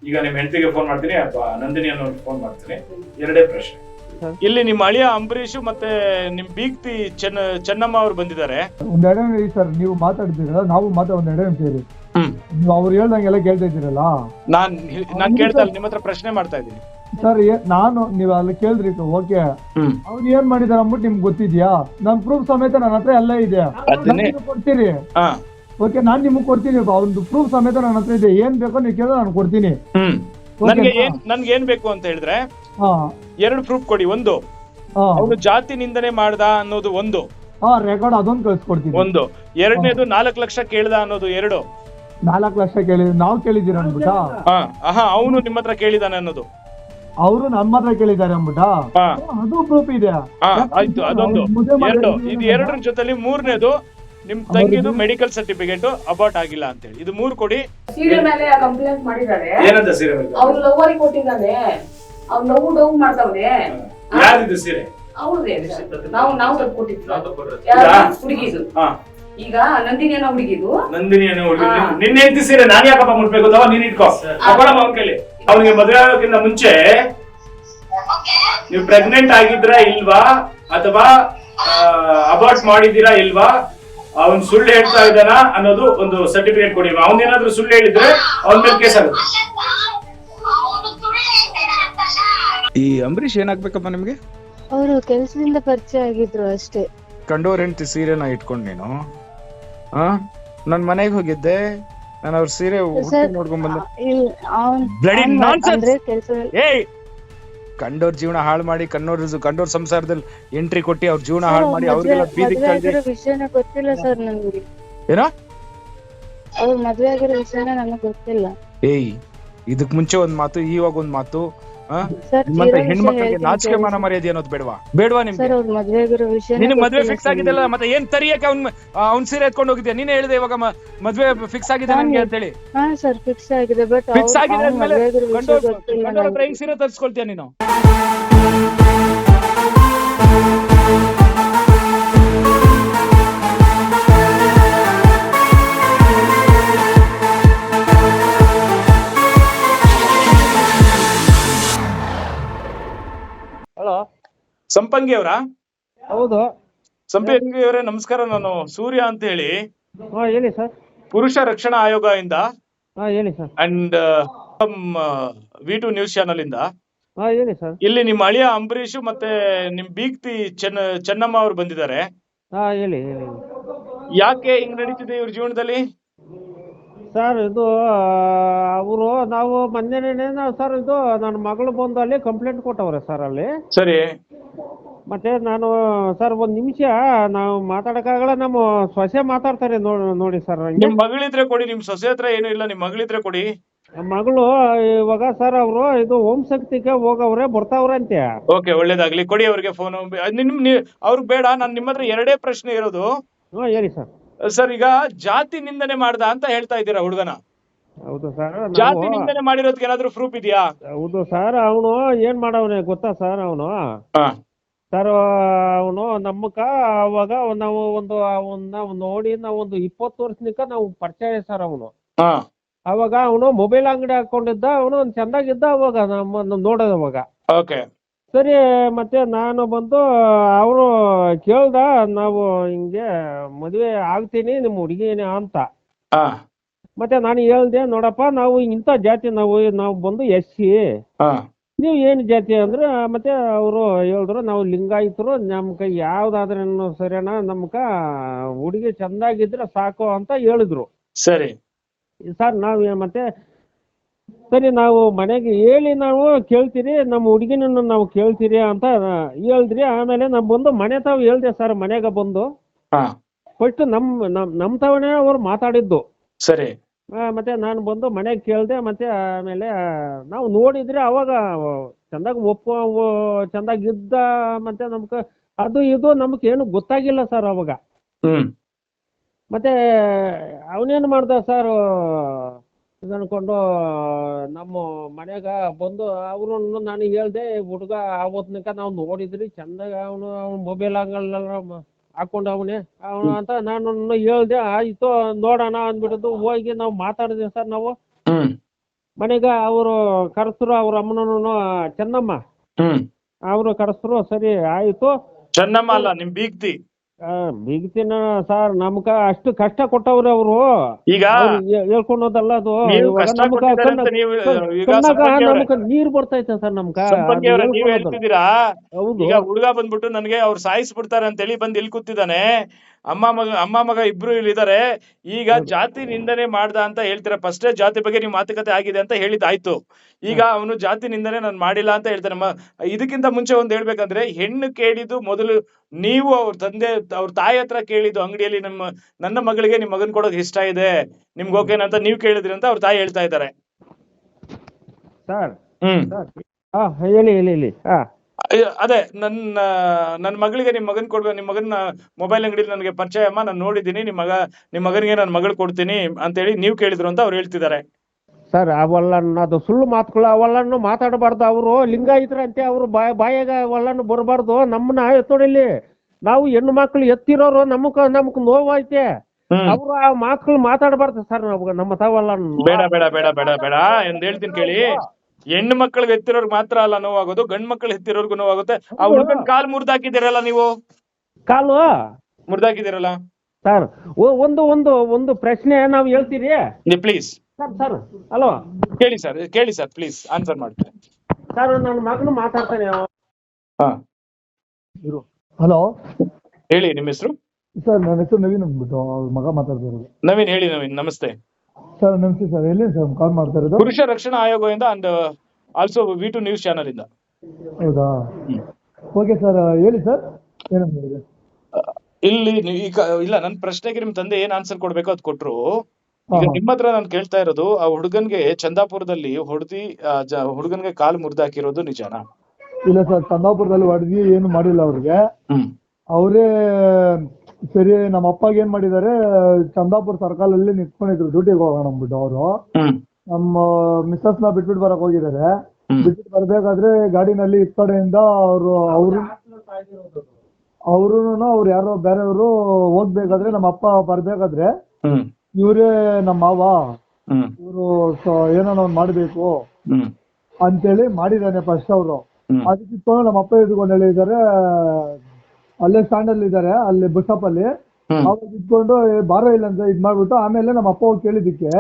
ಈಗ ನಿಮ್ ಹೆಂಡತಿಗೆ ಫೋನ್ ಮಾಡ್ತೀನಿ ಅಥವಾ ನಂದಿನಿ ಅನ್ನೋರ್ಗೆ ಫೋನ್ ಮಾಡ್ತೀನಿ. ಎರಡೇ ಪ್ರಶ್ನೆ. ಇಲ್ಲಿ ನಿಮ್ಮ ಅಳಿಯ ಅಂಬರೀಷ್ ಮತ್ತೆ ನಿಮ್ ಬೀಗ್ತಿ ಚೆನ್ನಮ್ಮ ಅವ್ರು ಬಂದಿದ್ದಾರೆ. ಒಂದ್ 2 ನಿಮಿಷ ಸರ್, ನೀವು ಮಾತಾಡ್ತೀರಲ್ಲ, ನಾವು ಒಂದ್ 2 ನಿಮಿಷ ಇರಿ. ನೀವು ಅವ್ರು ಹೇಳ್ದಂಗೆಲ್ಲ ಕೇಳ್ತಾ ಇದ್ದೀರಲ್ಲ, ನಾನ್ ಕೇಳ್ತಾ ಇಲ್ಲ, ನಿಮ್ಮ ಹತ್ರ ಪ್ರಶ್ನೆ ಮಾಡ್ತಾ ಇದ್ದೀನಿ ಸರ್. ನೀವು ಅಲ್ಲಿ ಕೇಳಿದ್ರಿ, ಓಕೆ. ಅವ್ರು ಏನ್ ಮಾಡಿದಾರೆ ಅಂದ್ಬಿಟ್ಟು ನಿಮ್ಗೆ ಗೊತ್ತಿದ್ಯಾ? ನನ್ ಪ್ರೂಫ್ ಸಮೇತ ನನ್ನ ಹತ್ರ ಎಲ್ಲ ಇದೆ, ಕೊಡ್ತೀರಿ. ಓಕೆ, ನಾನ್ ನಿಮ್ಗೆ ಕೊಡ್ತೀನಿ, ಒಂದು ಪ್ರೂಫ್ ಸಮೇತ ನನ್ನ ಹತ್ರ ಇದೆ. ಏನ್ ಬೇಕೋ ನೀವು ಕೇಳಿದ್ರೆ ನಾನು ಕೊಡ್ತೀನಿ. ನನ್ಗೆ ಏನ್ ಬೇಕು ಅಂತ ಹೇಳಿದ್ರೆ 2 ಪ್ರೂಫ್ ಕೊಡಿ. ಒಂದು, ಅವನು ಜಾತಿ ನಿಂದನೆ ಮಾಡ್ದ ಅನ್ನೋದು ಒಂದು, ರೆಕಾರ್ಡ್ ಅದೊಂದು ಕಳ್ಸಿಕೊಡ್ತೀನಿ. ಒಂದು. ಎರಡನೇದು 4 ಲಕ್ಷ ಕೇಳ್ದ ಅನ್ನೋದು 2. 4 ಲಕ್ಷ ಕೇಳಿದ್ರಿ, ನಾವು ಕೇಳಿದ್ದೀರ ಅನ್ಬಿಟ್ಟ? ಅವನು ನಿಮ್ಮ ಹತ್ರ ಕೇಳಿದಾನೆ ಅನ್ನೋದು ಅವರು ನಮ್ಮ ಹತ್ರ ಕೇಳಿದ್ದಾರೆ ಅಂದ್ಬಿಟ್ಟ? ಅದು ಪ್ರೂಫ್ ಇದೆ. ಆಯ್ತು, ಅದೊಂದು. ಇದು 2 ಜೊತೆಲಿ 3ನೇದು ನಿಮ್ ತಂಗಿದು ಮೆಡಿಕಲ್ ಸರ್ಟಿಫಿಕೇಟ್ ಅಬಾರ್ಟ್ ಆಗಿಲ್ಲ ಅಂತ ಹೇಳಿ. ಇದು 3 ಕೊಡಿ. ಸೀರೆ ಮೇಲೆ ಕಂಪ್ಲೇಂಟ್ ಮಾಡಿದ್ದಾರೆ. ಏನಂತ ಸೀರೆ ಮೇಲೆ? ಅವ್ರು ಲವ್ವರಿಗೆ ಕೊಟ್ಟಿದ್ದಾನೆ, ಅವ್ರು ಲವ್ ಮಾಡ್ತಾವ್ರೆ. ಯಾರಿದು ಸೀರೆ? ಅವ್ರದೇ, ನಾವು ತಪ್ಪು ಕೊಟ್ಟಿದ್ದು ಹುಡುಗಿದು. ಈಗ ನಂದಿನಿ ಅನ್ನೋ ಹುಡುಗಿದು. ನಂದಿನಿ ಅನ್ನೋ ಹುಡುಗಿ ನಿನ್ನೆ ಹೆಂಡತಿ ಸೀರೆ ನಾನು ಯಾಕಪ್ಪ ಮುಟ್ಬೇಕು? ಅಥವಾ ನೀನ್ ಇಟ್ಕೋ, ಅವನ ಕೈಲಿ. ಅವನಿಗೆ ಮದುವೆ ಆಗೋಕ್ಕಿಂತ ಮುಂಚೆ ನೀವು ಪ್ರೆಗ್ನೆಂಟ್ ಆಗಿದ್ರಾ ಇಲ್ವಾ, ಅಥವಾ ಅಬಾರ್ಟ್ ಮಾಡಿದೀರಾ ಇಲ್ವಾ, ಅವನ್ ಸುಳ್ಳು ಹೇಳ್ತಾ ಇದ್ದಾನ ಅನ್ನೋದು ಒಂದು ಸರ್ಟಿಫಿಕೇಟ್ ಕೊಡಿ. ಅವನೇನಾದ್ರೂ ಸುಳ್ಳು ಹೇಳಿದ್ರೆ ಅವನ ಮೇಲೆ ಕೇಸ್ ಆಗುತ್ತೆ. ಈ ಅಂಬರೀಷ್ ಏನಾಗ್ಬೇಕಪ್ಪ ನಿಮ್ಗೆ? ಅವರು ಕೆಲಸದಿಂದ ಪರಿಚಯ ಆಗಿದ್ರು ಅಷ್ಟೇ. ಕಂಡೋರ್ ಹೆಂಡತಿ ಸೀರೆನ ಇಟ್ಕೊಂಡ್ ನೀನು ನನ್ ಮನೆಗೆ ಹೋಗಿದ್ದೆ, ನಾನು ಅವ್ರ ಸೀರೆ ನೋಡ್ಕೊಂಡ್ ಬಂದೆ. ಕಂಡೋರ್ ಜೀವನ ಹಾಳು ಮಾಡಿ, ಕಂಡೋರ್ ಸಂಸಾರದಲ್ಲಿ ಎಂಟ್ರಿ ಕೊಟ್ಟಿ ಅವ್ರ ಜೀವನ ಹಾಳು ಮಾಡಿ ಅವ್ರಿಗೆಲ್ಲ ಬೀದಿಗೆ ವಿಷಯನ ಗೊತ್ತಿಲ್ಲ ಸರ್ ನನ್ಗೆ. ಏನೋ ಅವ್ರ ಮದ್ವೆ ಆಗಿರೋ ವಿಷಯನ ನನಗೆ ಗೊತ್ತಿಲ್ಲ. ಇದಕ್ ಮುಂಚೆ ಒಂದ್ ಮಾತು, ಇವಾಗ ಒಂದ್ ಮಾತು. ಹೆಣ್ಮಕ್ಳಿಗೆ ನಾಚಿಕೆ ಮಾನ ಮರ್ಯಾದೆ ಅನ್ನೋದು ಬೇಡವಾ ನಿಮ್ಗೆ? ನಿನಗ್ ಮದ್ವೆ ಫಿಕ್ಸ್ ಆಗಿದೆಲ್ಲ, ಮತ್ತೆ ಏನ್ ತರಿಯಕ್ಕೆ ಅವ್ನ್ ಸೀರೆ ಎತ್ಕೊಂಡು ಹೋಗಿದ್ಯಾ? ನೀನೇ ಹೇಳಿದೆ ಇವಾಗ ಮದ್ವೆ ಫಿಕ್ಸ್ ಆಗಿದೆ ನನ್ಗೆ ಅಂತ ಹೇಳಿ. ಫಿಕ್ಸ್ ಆಗಿದೆ, ಬಟ್ ಫಿಕ್ಸ್ ಆಗಿದೆ ಅಂದ್ಮೇಲೆ ಗಂಡೋರ್ ಹತ್ರ ಹೆಂಗ್ ಸೀರೆ ತರಿಸ್ಕೊಳ್ತೀಯ ನೀನು? ಹಲೋ, ಸಂಪಂಗಿ ಅವರಾ? ಹೌದು. ಸಂಪಂಗಿ ಅವರೇ ನಮಸ್ಕಾರ. ನಾನು ಸೂರ್ಯ ಅಂತ ಹೇಳಿ, ಹೇಳಿ ಸರ್. ಪುರುಷ ರಕ್ಷಣಾ ಆಯೋಗ ಇಂದ ಹೇಳಿ sir. And V2 news channel ಇಂದ. ಹೇಳಿ ಸರ್. ಇಲ್ಲಿ ನಿಮ್ಮ ಅಳಿಯ ಅಂಬರೀಷ್ ಮತ್ತೆ ನಿಮ್ ಬೀಗ್ತಿ ಚೆನ್ನಮ್ಮ ಅವ್ರು ಬಂದಿದ್ದಾರೆ. ಹೇಳಿ ಹೇಳಿ. ಯಾಕೆ ಹಿಂಗ್ ನಡೀತಿದೆ ಇವ್ರ ಜೀವನದಲ್ಲಿ? ಸರ್, ಇದು ಅವರು ನಾವು ಮೊನ್ನೆನೇ ಸರ್, ಇದು ನನ್ನ ಮಗಳು ಬಂದು ಅಲ್ಲಿ ಕಂಪ್ಲೇಂಟ್ ಕೊಟ್ಟವ್ರೆ ಸರ್ ಅಲ್ಲಿ. ಸರಿ. ಮತ್ತೆ ನಾನು ಸರ್ ಒಂದ್ ನಿಮಿಷ ನಾವು ಮಾತಾಡಕ್ಕಾಗಲ್ಲ, ನಮ್ಮ ಸೊಸೆ ಮಾತಾಡ್ತಾರೆ ನೋಡಿ ಸರ್. ನಿಮ್ ಮಗಳಿದ್ರೆ ಕೊಡಿ, ನಿಮ್ ಸೊಸೆ ಹತ್ರ ಏನು ಇಲ್ಲ, ನಿಮ್ ಮಗಳಿದ್ರೆ ಕೊಡಿ. ಮಗಳು ಇವಾಗ ಸರ್ ಅವರು ಇದು ಓಂ ಶಕ್ತಿಗೆ ಹೋಗವ್ರೆ, ಬರ್ತಾವ್ರೆ ಅಂತೆ. ಓಕೆ, ಒಳ್ಳೇದಾಗ್ಲಿ, ಕೊಡಿ ಅವ್ರಿಗೆ ಫೋನ್. ಅವ್ರಿಗೆ ಬೇಡ, ನಾನ್ ನಿಮ್ಮ ಹತ್ರ 2 ಪ್ರಶ್ನೆ ಇರೋದು. ಹೇಳಿ ಸರ್. ಸರ್, ಈಗ ಜಾತಿ ನಿಂದನೆ ಮಾಡ್ದ ಅಂತ ಹೇಳ್ತಾ ಇದ್ದೀರಾ ಹುಡುಗನ? ಹೌದು ಸರ್. ಜಾತಿ ನಿಂದನೆ ಮಾಡಿರೋದಕ್ಕೆ ಏನಾದ್ರು ಪ್ರೂಫ್ ಇದೆಯಾ? ಹೌದು ಸರ್. ಅವನು ಏನ್ ಮಾಡವನೆ ಗೊತ್ತಾ ಸರ್? ಅವನು ಸರ್, ಅವನು ನಮ್ಮಕ ಅವಾಗ ನಾವು ಅವನ್ನ ನೋಡಿ ನಾವು ಒಂದು 20 ವರ್ಷನಿಕ ನಾವು ಪರಿಚಯ ಸರ್. ಅವನು ಅವಾಗ ಅವನು ಮೊಬೈಲ್ ಅಂಗಡಿ ಹಾಕೊಂಡಿದ್ದ, ಅವನು ಒಂದ್ ಚಂದಾಗಿದ್ದ ಅವಾಗ ನಮ್ಮ ನೋಡೋದು ಅವಾಗ. ಓಕೆ, ಸರಿ. ಮತ್ತೆ ನಾನು ಬಂದು ಅವರು ಕೇಳ್ದ, ನಾವು ಹಿಂಗೆ ಮದುವೆ ಆಗ್ತೀನಿ ನಿಮ್ಮ ಹುಡುಗಿನೇ ಅಂತ. ಮತ್ತೆ ನಾನು ಹೇಳ್ದೆ, ನೋಡಪ್ಪ ನಾವು ಇಂಥ ಜಾತಿ, ನಾವು ಬಂದು SC, ನೀವು ಏನು ಜಾತಿ ಅಂದ್ರೆ. ಮತ್ತೆ ಅವರು ಹೇಳಿದ್ರು, ನಾವು ಲಿಂಗಾಯತರು, ನಮ್ಕ ಯಾವ್ದಾದ್ರೂ ಸರಿನಾ, ನಮ್ಕ ಹುಡುಗಿ ಚಂದಾಗಿದ್ರೆ ಸಾಕು ಅಂತ ಹೇಳಿದ್ರು. ಸರಿ ಸರ್. ಮತ್ತೆ ಸರಿ, ನಾವು ಮನೆಗೆ ಹೇಳಿ ನಾವು ಕೇಳ್ತೀರಿ, ನಮ್ಮ ಹುಡುಗಿನ ನಾವು ಕೇಳ್ತೀರಿ ಅಂತ ಹೇಳಿದ್ರಿ. ಆಮೇಲೆ ನಾವು ಬಂದು ಮನೆ ತಾವು ಹೇಳ್ದೆ ಸರ್. ಮನೆಗೆ ಬಂದು ಫಸ್ಟ್ ನಮ್ ತಾವನೇ ಅವ್ರು ಮಾತಾಡಿದ್ದು. ಸರಿ. ಮತ್ತೆ ನಾನು ಬಂದು ಮನೆಗೆ ಕೇಳ್ದೆ. ಮತ್ತೆ ಆಮೇಲೆ ನಾವು ನೋಡಿದ್ರೆ ಅವಾಗ ಚಂದಾಗ ಚಂದಾಗಿದ್ದ. ಮತ್ತೆ ನಮ್ಗೆ ಅದು ಇದು ನಮ್ಗೆ ಏನು ಗೊತ್ತಾಗಿಲ್ಲ ಸರ್ ಅವಾಗ. ಮತ್ತೆ ಅವನೇನು ಮಾಡ್ದ ಸರ್, ಅನ್ಕೊಂಡು ನಮ್ಮ ಮನೆಗ ಬಂದು ಅವರು ನಾನು ಹೇಳ್ದೆ, ಹುಡುಗ ಅವತ್ನಕ ನಾವು ನೋಡಿದ್ರಿ ಚಂದಾಗ, ಅವನು ಮೊಬೈಲ್ ಹಾಕೊಂಡು ಅವನೇ ಅವನು ಅಂತ ನಾನು ಹೇಳ್ದೆ. ಆಯ್ತು ನೋಡೋಣ ಅಂದ್ಬಿಟ್ಟು ಹೋಗಿ ನಾವು ಮಾತಾಡಿದ್ವಿ ಸರ್. ನಾವು ಮನೆಗೆ ಅವರು ಕರೆಸ್ರು, ಅವ್ರ ಅಮ್ಮನೂ ಚೆನ್ನಮ್ಮ ಅವರು ಕರೆಸ್ರು. ಸರಿ ಆಯ್ತು. ಚೆನ್ನಮ್ಮ ಅಲ್ಲ, ನಿಮ್ ಬೀಗ್ತಿ. ಬಿಗ್ತಿನ ಸರ್, ನಮ್ಗ ಅಷ್ಟು ಕಷ್ಟ ಕೊಟ್ಟವ್ರಿ ಅವರು. ಈಗ ಹೇಳ್ಕೊಳೋದಲ್ಲ ಅದು. ನೀವು ಇವಾಗ ಕಷ್ಟ ನಮ್ಗ ಕೊಟ್ಟಿದ್ದಾರೆ ಅಂತ ನೀವು ಈಗ ಕಣ್ಣಾಗ ಸಂಪಂಗಿ ಅವ್ರೆ, ನಮ್ಗ ನೀರ್ ಬರ್ತೈತೆ ಸರ್ ನಮ್ಗ. ಸಂಪಂಗಿ ಅವ್ರೆ, ನೀವ್ ಹೇಳ್ತಿದ್ದೀರಾ. ಹೌದು. ಈಗ ಹುಡುಗ ಬಂದ್ಬಿಟ್ಟು ನನ್ಗೆ ಅವ್ರು ಸಾಯಿಸ್ಬಿಡ್ತಾರೆ ಅಂತೇಳಿ ಬಂದ್ ಇಲ್ಲಿ ಕೂತಿದ್ದಾನೆ. ಅಮ್ಮ ಮಗ ಇಬ್ರು ಇಲ್ಲಿದ್ದಾರೆ. ಈಗ ಜಾತಿ ನಿಂದನೆ ಮಾಡ್ದ ಅಂತ ಹೇಳ್ತೀರಾ. ಫಸ್ಟೇ ಜಾತಿ ಬಗ್ಗೆ ನೀವು ಮಾತುಕತೆ ಆಗಿದೆ ಅಂತ ಹೇಳಿದಾಯ್ತು. ಈಗ ಅವನು ಜಾತಿ ನಿಂದನೆ ನಾನು ಮಾಡಿಲ್ಲ ಅಂತ ಹೇಳ್ತಾನೆ. ಇದಕ್ಕಿಂತ ಮುಂಚೆ ಒಂದ್ ಹೇಳ್ಬೇಕಂದ್ರೆ, ಹೆಣ್ಣು ಕೇಳಿದ್ದು ಮೊದಲು ನೀವು ಅವ್ರ ಅವ್ರ ತಾಯಿ ಹತ್ರ ಕೇಳಿದ್ದು ಅಂಗಡಿಯಲ್ಲಿ, ನನ್ನ ಮಗಳಿಗೆ ನಿಮ್ ಮಗನ್ ಕೊಡೋದು ಇಷ್ಟ ಇದೆ, ನಿಮ್ಗೆ ಓಕೆನಂತ ನೀವ್ ಕೇಳಿದ್ರಿ ಅಂತ ಅವ್ರ ತಾಯಿ ಹೇಳ್ತಾ ಇದ್ದಾರೆ. ಸರ್ ಹೇಳಿ ಹೇಳಿ. ಅದೇ ನನ್ನ ಮಗಳಿಗೆ ನಿಮ್ ಮಗನ್ ಕೊಡ್ಬೇಕು, ನಿಮ್ ಮಗನ ಮೊಬೈಲ್ ಅಂಗಡಿಲಿ ನನಗೆ ಪರಿಚಯ ಅಮ್ಮ, ನಾನು ನೋಡಿದ್ದೀನಿ, ನಿಮ್ ಮಗನಿಗೆ ನನ್ನ ಮಗಳು ಕೊಡ್ತೀನಿ ಅಂತೇಳಿ ನೀವ್ ಕೇಳಿದ್ರು ಅಂತ ಅವ್ರು ಹೇಳ್ತಿದ್ದಾರೆ. ಸರ್ ಅದು ಸುಳ್ಳು ಮಾತುಗಳು, ಅವೆಲ್ಲನ್ನು ಮಾತಾಡಬಾರ್ದು. ಅವರು ಲಿಂಗಾಯತರಂತೆ, ಅವರು ಬಾಯಾಗ ಅವೆಲ್ಲನ್ನು ಬರಬಾರ್ದು. ನಮ್ಮನ್ನ ಎತ್ತೋಡಿಲಿ ನಾವು ಹೆಣ್ಣು ಮಕ್ಳು ಎತ್ತಿರೋರು, ನಮಗ್ ನೋವೈತೆ. ಅವ್ರು ಆ ಮಕ್ಳು ಮಾತಾಡಬಾರ್ದು ಸರ್. ನಮ್ಮ ತಾವಲ್ಲ. ಬೇಡ ಬೇಡ ಬೇಡ ಬೇಡ ಬೇಡ ಎಂದು ಹೇಳ್ತೀನಿ ಕೇಳಿ. ಹೆಣ್ಣು ಮಕ್ಕಳಿಗೆ ಎತ್ತಿರೋರ್ಗ್ ಮಾತ್ರ ಅಲ್ಲ ನೋವಾಗೋದು, ಗಂಡ್ ಮಕ್ಳು ಎತ್ತಿರೋರ್ಗು ನೋವಾಗುತ್ತೆ. ಆ ಹುಡುಗನ್ ಕಾಲ್ ಮುರ್ದಾಕಿದಿರಲ್ಲ ನೀವು, ಕಾಲು ಮುರ್ದಾಕಿದಿರಲ್ಲ ಸರ್. ಒಂದು ಪ್ರಶ್ನೆ ನಾವು ಹೇಳ್ತೀರಿ ಪ್ಲೀಸ್ ಸರ್. ಹಲೋ, ಕೇಳಿ ಸರ್ ಪ್ಲೀಸ್ ಆನ್ಸರ್ ಮಾಡ್ತೀನಿ ಸರ್. ನನ್ನ ಮಗನು ಮಾತಾಡ್ತಾನೆ. ಹಲೋ, ಹೇಳಿ, ನಿಮ್ಮ ಹೆಸರು? ಸರ್ ನನ್ನ ಹೆಸರು ನವೀನ್ ಅಂದ್ಬಿಟ್ಟು, ಅವ್ರ ಮಗ ಮಾತಾಡ್ತಿರೋದು. ನವೀನ್, ಹೇಳಿ ನವೀನ್. ನಮಸ್ತೆ ಸರ್. ನಮಸ್ತೆ ಸರ್. ಎಲ್ಲಿ ಸರ್ ಕಾಲ್ ಮಾಡ್ತಾ ಇರೋದು? ಪುರುಷ ರಕ್ಷಣಾ ಆಯೋಗದಿಂದ and also V2 news channel ಇಂದ. ಹೌದಾ, ಓಕೆ ಸರ್. ಹೇಳಿ ಸರ್, ಏನಂದ್ರೆ ಇಲ್ಲಿ ಈಗ ಇಲ್ಲ, ನನ್ನ ಪ್ರಶ್ನೆಗೆ ನಿಮ್ ತಂದೆ ಏನ್ ಆನ್ಸರ್ ಕೊಡ್ಬೇಕು ಅದ್ ಕೊಟ್ರು. ಈಗ ನಿಮ್ಮ ಹತ್ರ ನಾನು ಕೇಳ್ತಾ ಇರೋದು, ಆ ಹುಡುಗನ್ಗೆ ಚಂದಾಪುರದಲ್ಲಿ ಹುಡುಗನ್ಗೆ ಕಾಲು ಮುರಿದಾಕಿರೋದು ನಿಜಾನಾ? ಇಲ್ಲ ಸರ್, ಚಂದಾಪುರದಲ್ಲಿ ಹೊಡೆದಿ ಏನು ಮಾಡಿಲ್ಲ ಅವ್ರಿಗೆ. ಅವರೇ ಸರಿ, ನಮ್ಮ ಅಪ್ಪಗೆ ಏನ್ ಮಾಡಿದ್ದಾರೆ, ಚಂದಾಪುರ ಸರ್ಕಲ್ ಅಲ್ಲಿ ನಿಂತ್ಕೊಂಡಿದ್ರು ಡ್ಯೂಟಿಗೆ ಹೋಗೋಣ ಅಂದ್ಬಿಟ್ಟು. ಅವರು ನಮ್ಮ ಮಿಸ್ಸಸ್ ನ ಬಿಟ್ಬಿಟ್ಟು ಬರಕ್ ಹೋಗಿದ್ದಾರೆ. ಬಿಟ್ಬಿಟ್ಟು ಬರ್ಬೇಕಾದ್ರೆ ಗಾಡಿನಲ್ಲಿ ಈ ಕಡೆಯಿಂದ ಅವ್ರು ಅವ್ರು ಯಾರೋ ಬೇರೆಯವರು ಹೋಗ್ಬೇಕಾದ್ರೆ, ನಮ್ಮ ಅಪ್ಪ ಬರ್ಬೇಕಾದ್ರೆ ಇವ್ರೇ ನಮ್ಮ ಮಾವ, ಇವರು ಏನೋ ಒಂದ್ ಮಾಡ್ಬೇಕು ಅಂತೇಳಿ ಮಾಡಿದಾನೆ ಫಸ್ಟ್ ಅವರು. ಅದಕ್ಕೆ ಇಟ್ಕೊಂಡು ನಮ್ಮ ಅಪ್ಪ ಇಟ್ಕೊಂಡು ಹೇಳಿದ್ದಾರೆ, ಅಲ್ಲೇ ಸ್ಟ್ಯಾಂಡ್ ಅಲ್ಲಿ ಇದ್ದಾರೆ, ಅಲ್ಲಿ ಬಸ್ ಸ್ಟಾಪ್ ಅಲ್ಲಿ. ಅವಾಗ ಇಟ್ಕೊಂಡು ಬಾರೋ ಇಲ್ಲ ಅಂತ ಇದ್ ಮಾಡ್ಬಿಟ್ಟು, ಆಮೇಲೆ ನಮ್ಮ ಅಪ್ಪ ಹೋಗಿ ಕೇಳಿದಕ್ಕೆ,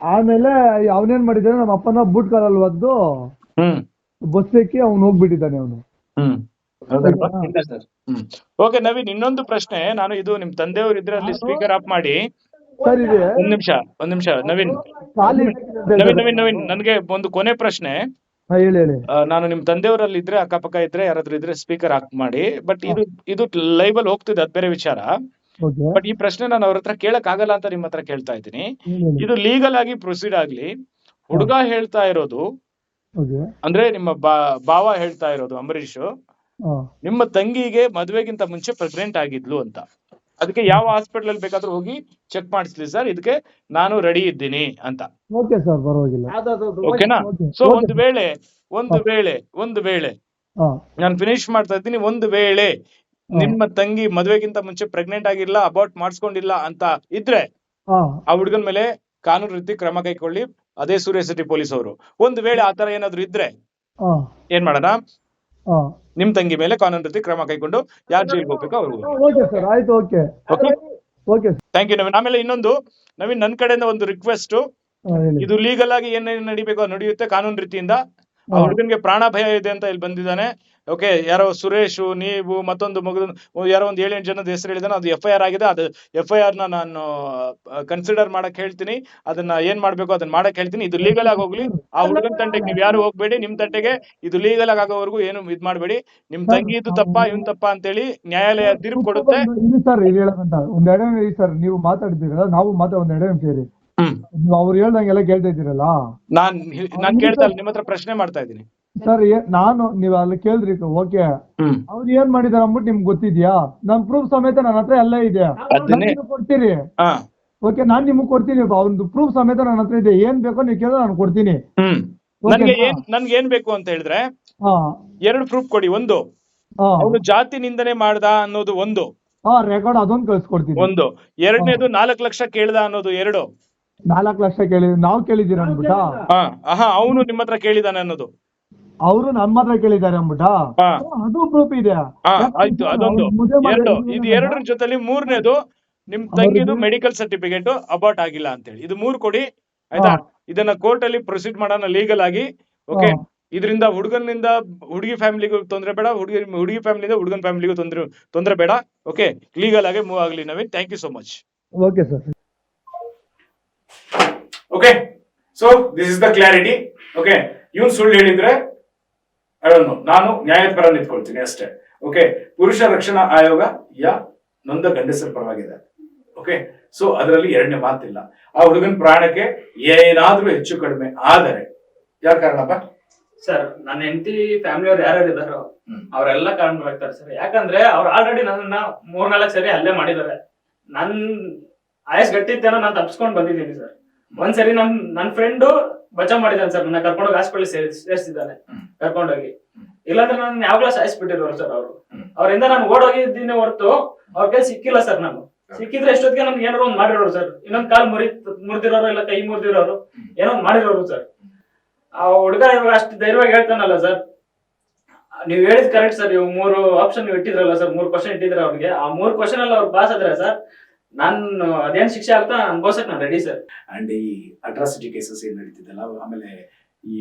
ಆಮೇಲೆ ಅವನೇನ್ ಮಾಡಿದ್ದಾನೆ, ನಮ್ಮ ಅಪ್ಪನ ಬೂಟ್ ಕಾಲಲ್ಲಿ ಒದ್ದು ಬಸ್ ಎಕ್ಕಿ ಅವ್ನು ಹೋಗ್ಬಿಟ್ಟಿದ್ದಾನೆ ಅವನು. ಓಕೆ ನವೀನ್, ಇನ್ನೊಂದು ಪ್ರಶ್ನೆ. ನಾನು ಇದು ನಿಮ್ ತಂದೆಯವರು ಇದ್ರೆ ಅಲ್ಲಿ ಸ್ಪೀಕರ್ ಆಫ್ ಮಾಡಿ. ಸರ್ ಇದೆ, ಒಂದ್ ನಿಮಿಷ ನವೀನ್, ನನ್ಗೆ ಒಂದು ಕೊನೆ ಪ್ರಶ್ನೆ. ಹೇಳಿ ಹೇಳಿ. ನಾನು ನಿಮ್ ತಂದೆಯವರಲ್ಲಿ ಇದ್ರೆ, ಅಕ್ಕಪಕ್ಕ ಇದ್ರೆ, ಯಾರಾದ್ರೂ ಇದ್ರೆ ಸ್ಪೀಕರ್ ಆಫ್ ಮಾಡಿ. ಬಟ್ ಇದು ಲೈವ್ ಅಲ್ಲಿ ಹೋಗ್ತಿದೆ, ಅದ್ ಬೇರೆ ವಿಚಾರ. ಬಟ್ ಈ ಪ್ರಶ್ನೆ ನಾನು ಅವ್ರ ಹತ್ರ ಕೇಳಕ್ ಆಗಲ್ಲ ಅಂತ ನಿಮ್ ಹತ್ರ ಕೇಳ್ತಾ ಇದ್ದೀನಿ. ಇದು ಲೀಗಲ್ ಆಗಿ ಪ್ರೊಸೀಡ್ ಆಗ್ಲಿ. ಹುಡುಗ ಹೇಳ್ತಾ ಇರೋದು ಅಂದ್ರೆ, ನಿಮ್ಮ ಭಾವ ಹೇಳ್ತಾ ಇರೋದು ಅಂಬರೀಶ್, ನಿಮ್ಮ ತಂಗಿಗೆ ಮದ್ವೆಗಿಂತ ಮುಂಚೆ ಪ್ರೆಗ್ನೆಂಟ್ ಆಗಿದ್ಲು ಅಂತ. ಅದಕ್ಕೆ ಯಾವ ಹಾಸ್ಪಿಟಲ್ ಅಲ್ಲಿ ಬೇಕಾದ್ರೂ ಹೋಗಿ ಚೆಕ್ ಮಾಡಿಸ್ಲಿ ಸರ್, ಇದಕ್ಕೆ ನಾನು ರೆಡಿ ಇದ್ದೀನಿ ಅಂತ. ಓಕೆ ಸರ್, ಪರವಾಗಿಲ್ಲ. ಓಕೆನಾ? ಸೊ ಒಂದು ವೇಳೆ ನಾನು ಫಿನಿಶ್ ಮಾಡ್ತಾ ಇದ್ದೀನಿ. ಒಂದು ವೇಳೆ ನಿಮ್ಮ ತಂಗಿ ಮದ್ವೆಗಿಂತ ಮುಂಚೆ ಪ್ರೆಗ್ನೆಂಟ್ ಆಗಿಲ್ಲ, ಅಬಾರ್ಟ್ ಮಾಡಿಸ್ಕೊಂಡಿಲ್ಲ ಅಂತ ಇದ್ರೆ, ಆ ಹುಡುಗನ ಮೇಲೆ ಕಾನೂನು ರೀತಿ ಕ್ರಮ ಕೈಗೊಳ್ಳಿ. ಅದೇ ಸೂರ್ಯ ಸಿಟಿ ಪೊಲೀಸ್ ಅವರು. ಒಂದು ವೇಳೆ ಆತರ ಏನಾದ್ರು ಇದ್ರೆ ಏನ್ ಮಾಡೋಣ? ನಿಮ್ ತಂಗಿ ಮೇಲೆ ಕಾನೂನು ರೀತಿ ಕ್ರಮ ಕೈಗೊಂಡು ಯಾರು ಜೈಲ್ಗೆ ಹೋಗ್ಬೇಕು ಅವ್ರಿಗೆ. Thank you Naveen. ಆಮೇಲೆ ಇನ್ನೊಂದು ನವೀನ್, ನನ್ ಕಡೆಯಿಂದ ಒಂದು ರಿಕ್ವೆಸ್ಟ್. ಇದು ಲೀಗಲ್ ಆಗಿ ಏನೇನು ನಡಿಬೇಕು ನಡೆಯುತ್ತೆ ಕಾನೂನು ರೀತಿಯಿಂದ. ಆ ಹುಡುಗನ್ಗೆ ಪ್ರಾಣ ಭಯ ಇದೆ ಅಂತ ಇಲ್ಲಿ ಬಂದಿದ್ದಾನೆ. ಓಕೆ, ಯಾರೋ ಸುರೇಶ್, ನೀವು ಮತ್ತೊಂದು ಯಾರೋ ಒಂದು 7-8 ಜನದ ಹೆಸರು ಹೇಳಿದಾನೆ. ಅದು FIR ಆಗಿದೆ. ಅದು FIR ನ ನಾನು ಕನ್ಸಿಡರ್ ಮಾಡಕ್ ಹೇಳ್ತೀನಿ. ಅದನ್ನ ಏನ್ ಮಾಡ್ಬೇಕು ಅದನ್ನ ಮಾಡಕ್ ಹೇಳ್ತೀನಿ. ಇದು ಲೀಗಲ್ ಆಗಿ ಹೋಗ್ಲಿ. ಆ ಹುಡುಗನ ತಂಟೆಗೆ ನೀವ್ ಯಾರು ಹೋಗ್ಬೇಡಿ. ನಿಮ್ ತಂಟೆಗೆ ಇದು ಲೀಗಲ್ ಆಗಿ ಆಗೋವರೆಗೂ ಏನು ಇದ್ ಮಾಡ್ಬೇಡಿ. ನಿಮ್ ತಂಗಿ ಇದು ತಪ್ಪ ಇವನ್ ತಪ್ಪ ಅಂತೇಳಿ ನ್ಯಾಯಾಲಯ ತೀರ್ಪು ಕೊಡುತ್ತೆ. ಸರ್ ನೀವು ಮಾತಾಡ್ತೀರಲ್ಲ, ನಾವು ಒಂದ್ 2 ನಿಮಿಷ ಇರಿ. ಅವ್ರು ಹೇಳ್ದಂಗೆಲ್ಲ ಕೇಳ್ತಾ ಇದ್ದೀರಲ್ಲ, ನಾನ್ ಕೇಳ್ತಾ ಇಲ್ಲ, ನಿಮ್ ಹತ್ರ ಪ್ರಶ್ನೆ ಮಾಡ್ತಾ ಇದ್ದೀನಿ ಸರ್. ನೀವ್ ಅಲ್ಲಿ ಕೇಳಿದ್ರಿ, ಓಕೆ. ಅವ್ರು ಏನ್ ಮಾಡಿದಾರೆ ಅಂದ್ಬಿಟ್ಟು ನಿಮ್ಗೆ ಗೊತ್ತಿದ್ಯಾ? ನನ್ ಪ್ರೂಫ್ ಸಮೇತ ನನ್ನ ಹತ್ರ ಎಲ್ಲ ಇದೆ, ಕೊಡ್ತೀರಿ. ಓಕೆ, ನಾನ್ ನಿಮ್ಗೆ ಕೊಡ್ತೀನಿ. ಅವ್ರದ್ದು ಪ್ರೂಫ್ ಸಮೇತ ನನ್ನ ಹತ್ರ ಇದೆ. ಏನ್ ಬೇಕೋ ನೀವು ಕೇಳಿದ್ರೆ ನಾನು ಕೊಡ್ತೀನಿ. ನನ್ಗೆ ಏನ್ ಬೇಕು ಅಂತ ಹೇಳಿದ್ರೆ 2 ಪ್ರೂಫ್ ಕೊಡಿ. ಒಂದು, ಅವನು ಜಾತಿ ನಿಂದನೆ ಮಾಡ್ದ ಅನ್ನೋದು ಒಂದು, ರೆಕಾರ್ಡ್ ಅದೊಂದು ಕಳ್ಸ್ಕೊಡ್ತೀನಿ. ಒಂದು. ಎರಡನೇದು 4 ಲಕ್ಷ ಕೇಳ್ದ ಅನ್ನೋದು 2. 4 ಲಕ್ಷ ನಾವು ಕೇಳಿದ್ದೀರ ಅಂದ್ಬಿಟ್ಟ, ಅವನು ನಿಮ್ಮ ಹತ್ರ ಕೇಳಿದಾನೆ ಅನ್ನೋದು. ಅವರು ನಮ್ಮ ಹತ್ರ ಕೇಳಿದ್ದಾರೆ ಅಂದ್ಬಿಟ್ಟ, ಹಾ. ಅದು ಪ್ರೂಫ್ ಇದೆ. ಆಯ್ತು, ಅದೊಂದು ಇದು ಎರಡರ ಜೊತೆಲಿ ಮೂರನೇದು ನಿಮ್ ತಂಗಿದು ಮೆಡಿಕಲ್ ಸರ್ಟಿಫಿಕೇಟ್ ಅಬಾರ್ಟ್ ಆಗಿಲ್ಲ ಅಂತೇಳಿ, ಇದು 3 ಕೊಡಿ ಆಯ್ತಾ. ಇದನ್ನ ಕೋರ್ಟ್ ಅಲ್ಲಿ ಪ್ರೊಸೀಡ್ ಮಾಡೋಣ ಲೀಗಲ್ ಆಗಿ. ಓಕೆ, ಇದರಿಂದ ಹುಡುಗನಿಂದ ಹುಡುಗಿ ಫ್ಯಾಮಿಲಿಗೂ ತೊಂದ್ರೆ ಬೇಡ, ಹುಡುಗಿ ಫ್ಯಾಮಿಲಿಯಿಂದ ಹುಡುಗನ ಫ್ಯಾಮಿಲಿಗೂ ತೊಂದ್ರೆ ಬೇಡ. ಓಕೆ, ಲೀಗಲ್ ಆಗಿ ಮೂವ್ ಆಗಲಿ Naveen. Thank you so much. Okay sir. Okay, so this is the clarity. Okay, ಇವನ್ ಸುಳ್ಳು ಹೇಳಿದ್ರೆ ನಾನು ನ್ಯಾಯದ ಪರ ನಿಂತ್ಕೊಳ್ತೀನಿ ಅಷ್ಟೇ. ಓಕೆ, ಪುರುಷ ರಕ್ಷಣಾ ಆಯೋಗ ನೊಂದ ಗಂಡಸರ ಪರವಾಗಿದೆ. ಓಕೆ, ಸೊ ಅದರಲ್ಲಿ ಎರಡನೇ ಮಾತಿಲ್ಲ. ಆ ಹುಡುಗನ ಪ್ರಾಣಕ್ಕೆ ಏನಾದ್ರೂ ಹೆಚ್ಚು ಕಡಿಮೆ ಆದರೆ ಯಾವ ಕಾರಣಪ್ಪ? ಸರ್, ನನ್ನ ಹೆಂಡತಿ ಫ್ಯಾಮಿಲಿ ಅವ್ರು ಯಾರ್ಯಾರು ಇದಾರೋ ಅವರೆಲ್ಲ ಕಾರಣರಾಗ್ತಾರೆ ಸರ್. ಯಾಕಂದ್ರೆ ಅವ್ರು ಆಲ್ರೆಡಿ ನನ್ನ 3-4 ಸರಿ ಹಲ್ಲೆ ಮಾಡಿದ್ದಾರೆ. ನನ್ ಆಯಸ್ ಗಟ್ಟಿತ್ತೇನೋ ನಾನು ತಪ್ಪಿಸ್ಕೊಂಡ್ ಬಂದಿದ್ದೀನಿ ಸರ್. ಒಂದ್ಸರಿ ನನ್ ಫ್ರೆಂಡು ಬಚಾವ್ ಮಾಡಿದಾನೆ ಸರ್, ನನ್ನ ಕರ್ಕೊಂಡೋಗಿ ಹಾಸ್ಪಿಟಲ್ ಸೇರಿಸಿದ್ದಾನೆ ಕರ್ಕೊಂಡೋಗಿ. ಇಲ್ಲಾಂದ್ರೆ ನಾನು ಯಾವಾಗ್ಲೂ ಸಾಯಿಸ್ಬಿಟ್ಟಿರೋರು ಸರ್ ಅವರು. ಅವರಿಂದ ನಾನು ಓಡೋಗಿದ್ದೀನಿ ಹೊರತು ಅವ್ರ ಕೈ ಸಿಕ್ಕಿಲ್ಲ ಸರ್. ನಾನು ಸಿಕ್ಕಿದ್ರೆ ಎಷ್ಟೊತ್ತಿಗೆ ನಮ್ಗೆ ಏನಾರು ಒಂದ್ ಮಾಡಿರೋರು ಸರ್. ಇನ್ನೊಂದ್ ಕಾಲ್ ಮುರಿದಿರೋರು ಇಲ್ಲ ಕೈ ಮುರಿದಿರೋರು ಏನೋ ಒಂದ್ ಮಾಡಿರೋರು ಸರ್. ಆ ಹುಡುಗ ಇವಾಗ ಅಷ್ಟು ಧೈರ್ಯವಾಗಿ ಹೇಳ್ತಾನಲ್ಲ ಸರ್. ನೀವ್ ಹೇಳಿದ್ ಕರೆಕ್ಟ್ ಸರ್. ಇವ್ 3 ಆಪ್ಷನ್ ಇಟ್ಟಿದ್ರಲ್ಲ ಸರ್, 3 ಕ್ವಶನ್ ಇಟ್ಟಿದ್ರೆ ಅವ್ರಿಗೆ. ಆ 3 ಕ್ವಶನ್ ಅಲ್ಲಿ ಅವ್ರು ಪಾಸ್ ಆದ್ರೆ ಸರ್, ನಾನು ಅದೇನ್ ಶಿಕ್ಷೆ ಆಗ್ತಾ ಅನ್ಬೋಸಕ್ ನಾನು ರೆಡಿ ಸರ್. ಅಂಡ್ ಈ ಅಟ್ರಾಸಿಟಿ ಕೇಸಸ್ ಏನ್ ನಡೀತಿದ್ದಲ್ಲ, ಆಮೇಲೆ ಈ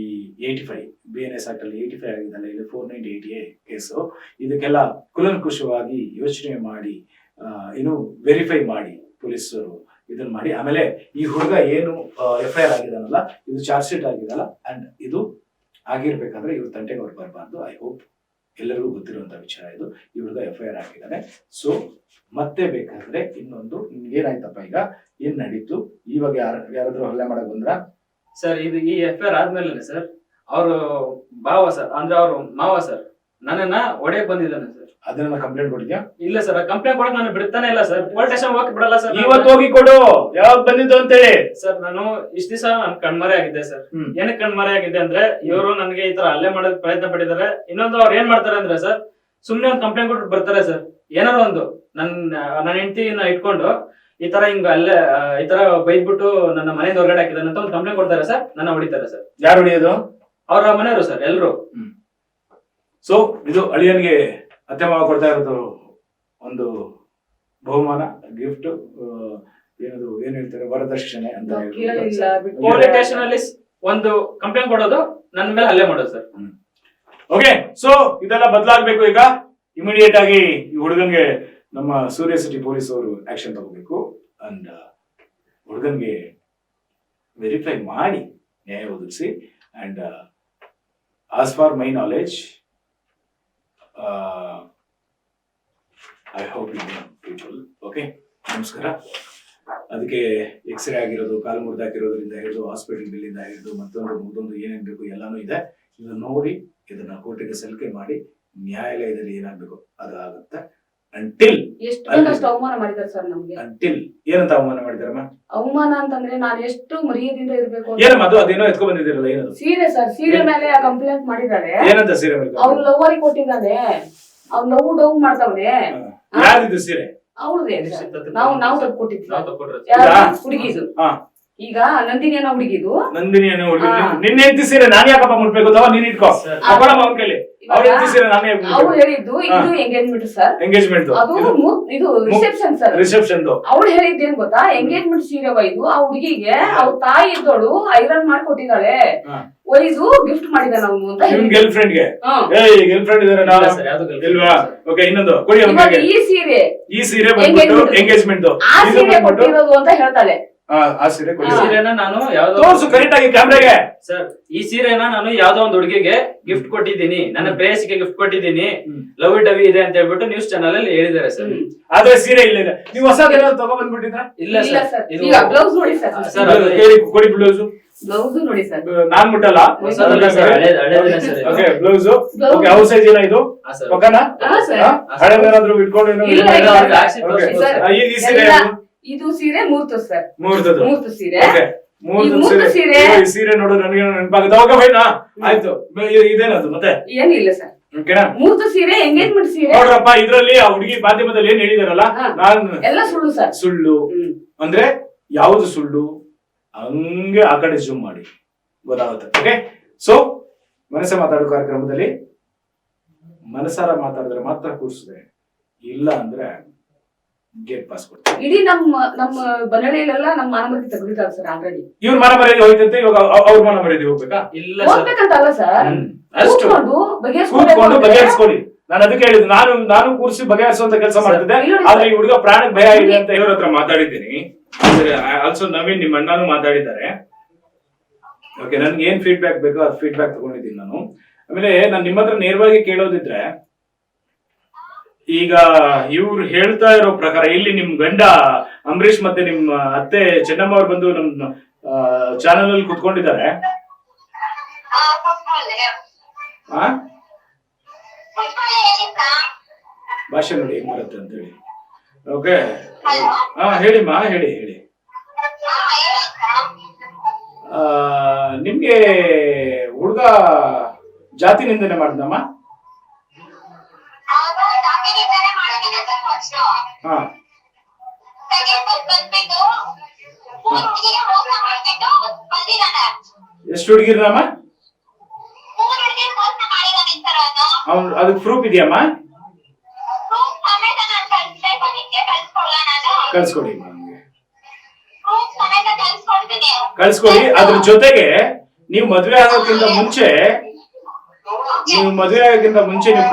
85 BNS ಆಕ್ಟ್ ಅಲ್ಲಿ 85 ಆಗಿದಲ್ಲ, ಇಲ್ಲಿ 498A ಕೇಸು, ಇದಕ್ಕೆಲ್ಲ ಕುಲಂಕುಷವಾಗಿ ಯೋಚನೆ ಮಾಡಿ ವೆರಿಫೈ ಮಾಡಿ ಪೊಲೀಸರು ಇದನ್ನ ಮಾಡಿ, ಆಮೇಲೆ ಈ ಹುಡುಗ ಏನು FIR ಆಗಿದಾನಲ್ಲ, ಇದು ಚಾರ್ಜ್ ಶೀಟ್ ಆಗಿದಲ್ಲ, ಅಂಡ್ ಇದು ಆಗಿರ್ಬೇಕಾದ್ರೆ ಇವ್ರ ತಂಟೆಗೆ ಅವ್ರು ಬರಬಾರ್ದು. ಐ ಹೋಪ್ ಎಲ್ಲರಿಗೂ ಗೊತ್ತಿರುವಂತ ವಿಚಾರ ಇದು. ಈ ಹುಡುಗ FIR ಆಗಿದ್ದಾನೆ. ಸೊ ಮತ್ತೆ ಬೇಕಾದ್ರೆ ಇನ್ನೊಂದು ಏನಾಯ್ತಪ್ಪ, ಈಗ ಏನ್ ನಡೀತು, ಇವಾಗ ಯಾರಾದ್ರೂ ಹಲ್ಲೆ ಮಾಡಕ್ ಬಂದ್ರ ಸರ್? ಇದು ಈ FIR ಆದ್ಮೇಲೆ ಸರ್, ಅವರು ಭಾವ ಸರ್, ಅಂದ್ರೆ ಅವ್ರು ಮಾವ ಸರ್, ನನ್ನನ್ನ ಒಡೆಯಕ್ ಬಂದಿದ್ದಾನೆ ಸರ್. ಅದನ್ನ ಕಂಪ್ಲೇಂಟ್ ಕೊಟ್ಟಿದ್ಯಾ? ಇಲ್ಲ ಸರ್, ಕಂಪ್ಲೇಂಟ್ ಕೊಡಕ್ ನಾನು ಬಿಡ್ತಾನೆ ಇಲ್ಲ ಸರ್. ಪೊಲೀಸ್ ಸ್ಟೇಷನ್ ಹೋಗಿ ಬಿಡಲ್ಲ ಸರ್. ಇವತ್ತು ಹೋಗಿ ಕೊಡು, ಯಾವಾಗ ಬಂದಿದ್ದು ಅಂತೇಳಿ. ಸರ್, ನಾನು ಇಷ್ಟ ದಿವಸ ಕಣ್ಮರೆ ಆಗಿದ್ದೆ ಸರ್. ಏನಕ್ಕೆ ಕಣ್ಮರೆ ಆಗಿದ್ದೆ ಅಂದ್ರೆ, ಇವರು ನನಗೆ ಈ ತರ ಹಲ್ಲೆ ಮಾಡೋಕ್ ಪ್ರಯತ್ನ ಪಟ್ಟಿದ್ದಾರೆ. ಇನ್ನೊಂದು ಅವ್ರು ಏನ್ ಮಾಡ್ತಾರೆ ಅಂದ್ರೆ ಸರ್, ಸುಮ್ನೆ ಒಂದು ಕಂಪ್ಲೇಂಟ್ ಕೊಟ್ಟು ಬರ್ತಾರೆ ಸರ್. ಏನಾದ್ರು ಒಂದು ನನ್ನ ಹೆಂಡತಿನ ಇಟ್ಕೊಂಡು ಈ ತರ ಹಿಂಗ ಅಲ್ಲೇ ಈ ತರ ಬೈದ್ಬಿಟ್ಟು ನನ್ನ ಮನೆಯಿಂದ ಹೊರಗಡೆ ಹಾಕಿದಾನೆ ಅಂತ ಒಂದು ಕಂಪ್ಲೇಂಟ್ ಕೊಡ್ತಾರೆ ಸರ್. ನನ್ನ ಹೊಡಿತಾರೆ ಸರ್. ಯಾರು ಹೊಡಿಯೋದು? ಅವ್ರ ಮನೆಯವರು ಸರ್, ಎಲ್ರು. ಸೊ ಇದು ಅಳಿಯನ್ಗೆ ಅತ್ತೆ ಮಾವ ಕೊಡ್ತಾ ಇರೋದು ಒಂದು ಬಹುಮಾನ, ಗಿಫ್ಟ್, ಏನದು ಏನ್ ಹೇಳ್ತಾರೆ, ವರದಕ್ಷಿಣೆ ಅಂತ. ಪೊಲೀಸ್ ಸ್ಟೇಷನ್ ಅಲ್ಲಿ ಒಂದು ಕಂಪ್ಲೇಂಟ್ ಕೊಡೋದು, ನನ್ನ ಮೇಲೆ ಹಲ್ಲೆ ಮಾಡೋದು ಸರ್. ಓಕೆ, ಸೊ ಇದೆಲ್ಲ ಬದಲಾಗಬೇಕು. ಈಗ ಇಮಿಡಿಯೇಟ್ ಆಗಿ ಈ ಹುಡುಗನ್ಗೆ ನಮ್ಮ ಸೂರ್ಯ ಸಿಟಿ ಪೊಲೀಸ್ ಅವರು ಆಕ್ಷನ್ ತಗೋಬೇಕು. ಅಂಡ್ ಹುಡುಗನ್ಗೆ ವೆರಿಫೈ ಮಾಡಿ ನ್ಯಾಯ ಒದಗಿಸಿ. And as for my knowledge, I hope you people. Okay, ನಮಸ್ಕಾರ. ಅದಕ್ಕೆ ಎಕ್ಸ್ರೇ ಆಗಿರೋದು, ಕಾಲು ಮುರಿದಾಕಿರೋದ್ರಿಂದ ಹಿಡಿದು ಹಾಸ್ಪಿಟಲ್ ಬಿಲ್ಲಿಂದ ಹಿಡಿದು ಮತ್ತೊಂದು ಏನೇನ್ ಬೇಕು ಎಲ್ಲಾನು ಇದೆ. ಇದನ್ನ ನೋಡಿ ಇದನ್ನ ಕೋರ್ಟಿಗೆ ಸಲ್ಲಿಕೆ ಮಾಡಿ ನ್ಯಾಯಾಲಯದಲ್ಲಿ ಏನಾಗ್ಬೇಕು ಅದು ಆಗುತ್ತೆ. ಅಂಟಿಲ್ ಎಷ್ಟು ಅವಮಾನ ಮಾಡಿದಾರೆ ಸರ್ ನಮ್ಗೆ. ಅಂಟಿಲ್ ಏನಂತ ಅವಮಾನ ಮಾಡಿದಾರಮ್ಮ? ಅವಮಾನ ಅಂತಂದ್ರೆ ನಾನು ಎಷ್ಟು ಮರ್ಯಾದಿಂದ ಇರ್ಬೇಕು. ಏನಮ್ಮ ಅದು? ಅದೇನೋ ಎತ್ಕೊ ಬಂದಿದ್ದೀರಲ್ಲ, ಏನದು? ಸೀರೆ ಸರ್, ಸೀರೆ ಮೇಲೆ ಕಂಪ್ಲೇಂಟ್ ಮಾಡಿದ್ದಾರೆ. ಏನಂತ ಸೀರೆ ಮೇಲೆ? ಅವ್ರು ಲವ್ವರಿಗೆ ಕೊಟ್ಟಿದ್ದಾನೆ, ಅವ್ರು ಲವ್ ಡೌನ್ ಮಾಡ್ತಾವ್ನೆ. ಯಾರಿದ್ದು ಸೀರೆ? ಅವ್ರದೇ ನಾವು ತಪ್ಪು ಕೊಟ್ಟಿದ್ವಿ. ಹುಡುಗಿದು ಈಗ ನಂದಿನಿ ಅನ್ನೋ ಹುಡುಗಿದು. ನಂದಿನಿ ಅನ್ನೋ ಹುಡುಗಿ ನಿನ್ನ ಹೆಂಡತಿ ಸೀರೆ ನಾನು ಯಾಕಪ್ಪ ಮುಟ್ಬೇಕು? ಅಥವಾ ನೀನ್ ಇಟ್ಕೋ, ಅವ್ರ ಕೈಲಿ ಅವ್ರ ಹೆಂಡತಿ ಸೀರೆ ನಾನೇ. ಅವ್ರು ಹೇಳಿದ್ದು ಇದು ಎಂಗೇಜ್ಮೆಂಟ್ ಸರ್. ಎಂಗೇಜ್ಮೆಂಟ್ ಅದು ಇದು ರಿಸೆಪ್ಷನ್ ಸರ್. ರಿಸೆಪ್ಷನ್ ಅವ್ಳು ಹೇಳಿದ್ದೇನ್ ಗೊತ್ತಾ, ಎಂಗೇಜ್ಮೆಂಟ್ ಸೀರೆ ಒಯ್ದು ಆ ಹುಡುಗಿಗೆ ಅವ್ರ ತಾಯಿ ಇದ್ದೋಳು ಐರನ್ ಮಾಡ್ಕೊಟ್ಟಿದ್ದಾಳೆ, ಒಯ್ದು ಗಿಫ್ಟ್ ಮಾಡಿದಾನ ಅವನು ಅಂತ. ಗರ್ಲ್ ಫ್ರೆಂಡ್ ಗೆ ಗರ್ಲ್ ಫ್ರೆಂಡ್ ಇದಾರೆ ಇಲ್ವಾ? ಓಕೆ, ಇನ್ನೊಂದು ಕೊಡಿ. ಈ ಸೀರೆ ಬಂದ್ಬಿಟ್ಟು ಎಂಗೇಜ್ಮೆಂಟ್ ಆ ಸೀರೆ ಕೊಟ್ಟಿರೋದು ಅಂತ ಹೇಳ್ತಾಳೆ. ಆ ಸೀರೆ ಸೀರೆನ ನಾನು ಯಾವ್ದೋ ತೋರ್ಸು ಕರೆಕ್ಟ್ ಆಗಿ ಕ್ಯಾಮ್ರಾಗೆ. ಸರ್, ಈ ಸೀರೆನ ನಾನು ಯಾವ್ದೋ ಒಂದು ಹುಡುಗಿಗೆ ಗಿಫ್ಟ್ ಕೊಟ್ಟಿದ್ದೀನಿ, ನನ್ನ ಪ್ರೇಯಸಿಗೆ ಗಿಫ್ಟ್ ಕೊಟ್ಟಿದ್ದೀನಿ, ಲವ್ ಡವಿ ಇದೆ ಅಂತ ಹೇಳ್ಬಿಟ್ಟು ನ್ಯೂಸ್ ಚಾನಲ್ ಅಲ್ಲಿ ಹೇಳಿದ್ದಾರೆ ಸರ್. ಆದ್ರೆ ಸೀರೆ ಇಲ್ಲ. ನೀವು ಹೊಸದೇನಾದ್ರು ತಗೋ ಬಂದ್ಬಿಟ್ಟಿದ್ರ? ಇಲ್ಲ ಸರ್. ಈಗ ಬ್ಲೌಸ್ ನೋಡಿ ಸರ್. ಕೊಡಿ ಬ್ಲೌಸ್. ಬ್ಲೌಸ್ ನೋಡಿ ಸರ್. ನಾನ್ ಮುಟ್ಟಲ್ಲ. Okay, blouse. Okay, house size ಏನೋ ಇದು? ಪಕ್ಕನಾ ಹಳೇದೇನಾದ್ರು ಇಟ್ಕೊಂಡು ಈ ಸೀರೆ ಇದು ಸೀರೆ ಮೂರ್ತು ಸರ್. ಮೂರ್ತು ಸೀರೆ. ಸೀರೆ ಸೀರೆ ನೋಡು ನನಗೆ ನೆನಪಾಗುತ್ತೆ. ಅವಾಗ ಬೈನಾ ಆಯ್ತು. ಇದೇನದು ಮತ್ತೆ? ಏನಿಲ್ಲ ಸರ್. ಮೂರ್ತು ಸೀರೆ ಎಂಗೇಜ್ಮೆಂಟ್ ಸೀರೆ. ನೋಡ್ರಪ್ಪ, ಇದ್ರಲ್ಲಿ ಆ ಹುಡುಗಿ ಮಾಧ್ಯಮದಲ್ಲಿ ಏನ್ ಹೇಳಿದಾರಲ್ಲ, ನಾನು ಎಲ್ಲ ಸುಳ್ಳು ಸರ್. ಸುಳ್ಳು ಅಂದ್ರೆ ಯಾವ್ದು ಸುಳ್ಳು? ಹಂಗೆ ಆ ಕಡೆ ಜೂಮ್ ಮಾಡಿ ಗೊತ್ತಾಗುತ್ತೆ. ಓಕೆ, ಸೊ ಮನಸ್ಸೇ ಮಾತಾಡೋ ಕಾರ್ಯಕ್ರಮದಲ್ಲಿ ಮನಸಾರ ಮಾತಾಡಿದ್ರೆ ಮಾತ್ರ ಕೂರಿಸಿದೆ, ಇಲ್ಲ ಅಂದ್ರೆ ಗೇಟ್ ಪಾಸ್ ಕೊಡ್ತಾರೆ. ಇಡೀ ನಮ್ಮ ಬನ್ನಳ್ಳಿಯಲ್ಲೆಲ್ಲ ನಮ್ಮ ಮಾನವರಿಗೆ ತಗೊಳಿತಾರೆ ಸರ್ ಆಲ್ರೆಡಿ. ಇವ್ರ ಮನ ಮರ್ಯಾದೆ ಹೋಯ್ತಂತೆ, ಇವಾಗ ಅವ್ರ ಮನ ಮರ್ಯಾದೆ ಹೋಗ್ಬೇಕಾ? ಇಲ್ಲ ಸರ್, ಹೋಗ್ಬೇಕಂತ ಅಲ್ಲ ಸರ್, ಅಷ್ಟು ಕೂತ್ಕೊಂಡು ಕೂತ್ಕೊಂಡು ಬಗೆಹರಿಸ್ಕೊಳ್ಳಿ. ನಾನು ಅದಕ್ಕೆ ಹೇಳಿದ್ದು, ನಾನು ಕೂರಿಸಿ ಬಗೆಹರಿಸುವಂತ ಕೆಲಸ ಮಾಡ್ತಿದ್ದೆ. ಆದ್ರೆ ಈ ಹುಡುಗ ಪ್ರಾಣಕ್ಕೆ ಭಯ ಇದೆ ಅಂತ ಇವ್ರ ಹತ್ರ ಮಾತಾಡಿದ್ದೀನಿ. ಆಲ್ಸೋ ನವೀನ್ ನಿಮ್ಮ ಅಣ್ಣನೂ ಮಾತಾಡಿದ್ದಾರೆ. ಓಕೆ, ನನ್ಗೆ ಏನ್ ಫೀಡ್ಬ್ಯಾಕ್ ಬೇಕೋ ಅದು ಫೀಡ್ಬ್ಯಾಕ್ ತಗೊಂಡಿದ್ದೀನಿ ನಾನು. ಆಮೇಲೆ ನಾನು ನಿಮ್ಮ ಹತ್ರ ನೇರವಾಗಿ ಕೇಳೋದಿದ್ರೆ, ಈಗ ಇವ್ರು ಹೇಳ್ತಾ ಇರೋ ಪ್ರಕಾರ ಇಲ್ಲಿ ನಿಮ್ ಗಂಡ ಅಂಬರೀಶ್ ಮತ್ತೆ ನಿಮ್ ಅತ್ತೆ ಚೆನ್ನಮ್ಮ ಅವ್ರು ಬಂದು ನಮ್ ಚಾನಲ್ ಅಲ್ಲಿ ಕುತ್ಕೊಂಡಿದ್ದಾರೆ. ಭಾಷೆ ನೋಡಿ ಹೆಂಗ್ ಬರುತ್ತೆ ಅಂತ ಹೇಳಿ. ಓಕೆ, ಹೇಳಿಮ್ಮ, ಹೇಳಿ. ನಿಮ್ಗೆ ಹುಡುಗ ಜಾತಿ ನಿಂದನೆ ಮಾಡ್ದಮ್ಮ? ಹಾ, ಎಷ್ಟು ಹುಡುಗಿರಮ್ಮ? ಅದಕ್ಕೆ ಪ್ರೂಫ್ ಇದೆಯಮ್ಮ? ಕಳ್ಸ್ಕೊಡಿ ನಮ್ಗೆ, ಕಳ್ಸ್ಕೊಡಿ. ಅದ್ರ ಜೊತೆಗೆ ನೀವು ಮದ್ವೆ ಆಗೋಕ್ಕಿಂತ ಮುಂಚೆ ನೀವು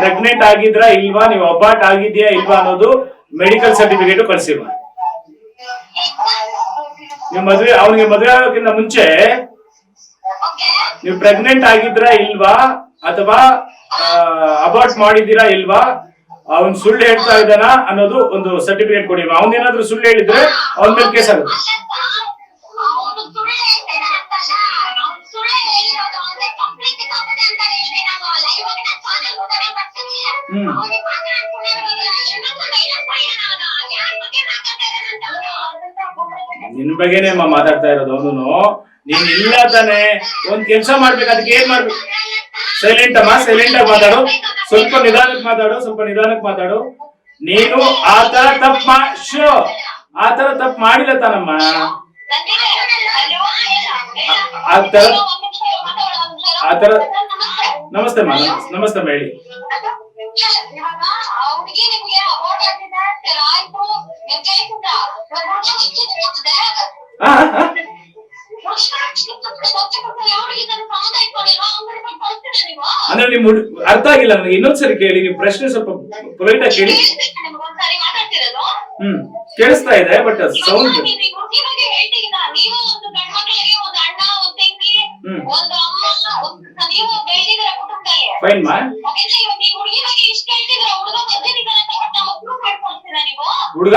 ಪ್ರೆಗ್ನೆಂಟ್ ಆಗಿದ್ರಾ ಇಲ್ವಾ, ನೀವು ಅಬಾರ್ಟ್ ಆಗಿದ್ಯಾ ಇಲ್ವಾ ಅನ್ನೋದು ಮೆಡಿಕಲ್ ಸರ್ಟಿಫಿಕೇಟ್ ಕಳ್ಸಿಲ್ವಾ? ನೀವು ಅವನಿಗೆ ಮದ್ವೆ ಆಗೋಕ್ಕಿಂತ ಮುಂಚೆ ನೀವು ಪ್ರೆಗ್ನೆಂಟ್ ಆಗಿದ್ರಾ ಇಲ್ವಾ ಅಥವಾ ಅಬಾರ್ಟ್ ಮಾಡಿದೀರಾ ಇಲ್ವಾ, ಅವನ್ ಸುಳ್ಳು ಹೇಳ್ತಾ ಇದ್ದಾನ ಅನ್ನೋದು ಒಂದು ಸರ್ಟಿಫಿಕೇಟ್ ಕೊಡಿ. ಅವನೇನಾದ್ರೂ ಸುಳ್ಳು ಹೇಳಿದ್ರೆ ಅವನ ಮೇಲೆ ಕೇಸ್ ಆಗುತ್ತೆ. ನಿನ್ ಬಗ್ಗೆನೇ ಮಾತಾಡ್ತಾ ಇರೋದು. ಅವನು ನೀನ್ ಇಲ್ಲ ತಾನೆ, ಒಂದ್ ಕೆಲ್ಸ ಮಾಡ್ಬೇಕು, ಅದಕ್ಕೆ ಏನ್ ಮಾಡ್ಬೇಕು? ಸೈಲೆಂಟ್ ಅಮ್ಮ, ಸೈಲೆಂಟ್ ಆಗಿ ಮಾತಾಡು, ಸ್ವಲ್ಪ ನಿಧಾನಕ್ಕೆ ಮಾತಾಡು. ನೀನು ಆತರ ತಪ್ಪು ಮಾಡಿಲ್ಲ ತಾನಮ್ಮ. ಆತರ ನಮಸ್ತೆ ಅಮ್ಮ, ಹೇಳಿ. ಅಂದ್ರೆ ನಿಮ್ ಅರ್ಥ ಆಗಿಲ್ಲ ನನಗೆ, ಇನ್ನೊಂದ್ಸರಿ ಕೇಳಿ. ನೀವು ಪ್ರಶ್ನೆ ಸ್ವಲ್ಪ ಪೊಲೈಟ್ ಆಗಿ ಕೇಳಿ. ಕೇಳಿಸ್ತಾ ಇದೆ, ಬಟ್ ಸೌಂಡ್ ಫೈನ್ ಮಾ. ಹುಡುಗ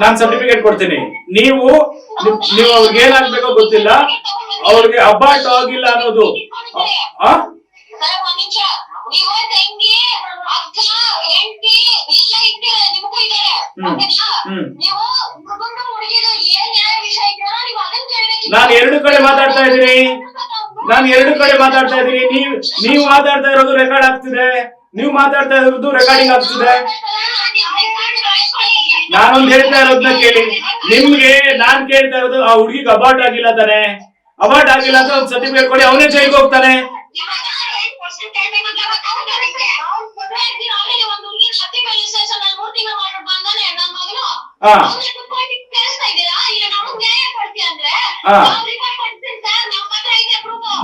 ನಾನ್ ಸರ್ಟಿಫಿಕೇಟ್ ಕೊಡ್ತೀನಿ. ನೀವು ಅವ್ರಿಗೆ ಏನಾಗ್ಬೇಕೋ ಗೊತ್ತಿಲ್ಲ, ಅವ್ರಿಗೆ ಅಬಾರ್ಟ್ ಆಗಿಲ್ಲ ಅನ್ನೋದು. ನಾನು ಎರಡು ಕಡೆ ಮಾತಾಡ್ತಾ ಇದ್ದೀನಿ. ನೀವು ಮಾತಾಡ್ತಾ ಇರೋದು ರೆಕಾರ್ಡ್ ಆಗ್ತಿದೆ, ನೀವು ಮಾತಾಡ್ತಾ ಇರೋದು ರೆಕಾರ್ಡಿಂಗ್ ಆಗ್ತಿದೆ. ನಾನೊಂದು ಹೇಳ್ತಾ ಇರೋದನ್ನ ಕೇಳಿ. ನಿಮ್ಗೆ ನಾನ್ ಕೇಳ್ತಾ ಇರೋದು, ಆ ಹುಡುಗಿಗೆ ಅಬಾರ್ಟ್ ಆಗಿಲ್ಲ ತಾನೆ? ಅಬಾರ್ಟ್ ಆಗಿಲ್ಲ ಅಂತ ಒಂದು ಸರ್ಟಿಫಿಕೇಟ್ ಕೊಡಿ, ಅವನೇ ಜೈಲ್ಗೆ ಹೋಗ್ತಾನೆ.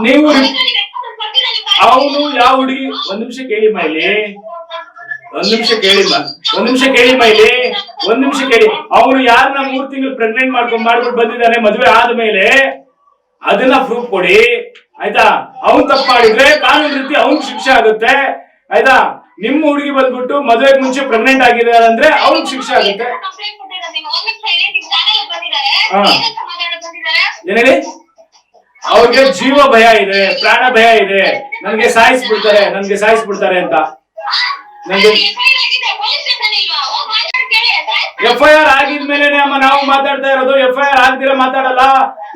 ನೀವು ಅವನು ಯಾವ ಹುಡುಗಿ, ಒಂದ್ ನಿಮಿಷ ಕೇಳಿ ಮೈಲಿ, ಅವನು ಯಾರನ್ನ 3 ತಿಂಗಳು ಪ್ರೆಗ್ನೆಂಟ್ ಮಾಡ್ಬಿಟ್ಟು ಬಂದಿದ್ದಾನೆ ಮದುವೆ ಆದ್ಮೇಲೆ, ಅದನ್ನ ಪ್ರೂಫ್ ಕೊಡಿ ಆಯ್ತಾ. ಅವ್ನು ತಪ್ಪು ಮಾಡಿದ್ರೆ ಕಾನೂನು ರೀತಿ ಅವ್ನಿಗೆ ಶಿಕ್ಷೆ ಆಗುತ್ತೆ ಆಯ್ತಾ. ನಿಮ್ಮ ಹುಡುಗಿ ಬಂದ್ಬಿಟ್ಟು ಮದುವೆಗೆ ಮುಂಚೆ ಪ್ರೆಗ್ನೆಂಟ್ ಆಗಿದ್ದಾರೆ ಅಂದ್ರೆ ಅವ್ನಿಗೆ ಶಿಕ್ಷೆ ಆಗುತ್ತೆ. ಏನ್ ಹೇಳಿ? ಅವ್ರಿಗೆ ಜೀವ ಭಯ ಇದೆ, ಪ್ರಾಣ ಭಯ ಇದೆ, ನನ್ಗೆ ಸಾಯಿಸ್ಬಿಡ್ತಾರೆ ಅಂತ. ನನಗೆ FIR ಆಗಿದ್ಮೇಲೆ ಅಮ್ಮ ನಾವು ಮಾತಾಡ್ತಾ ಇರೋದು. FIR ಆಗ್ದಿರ ಮಾತಾಡಲ್ಲ.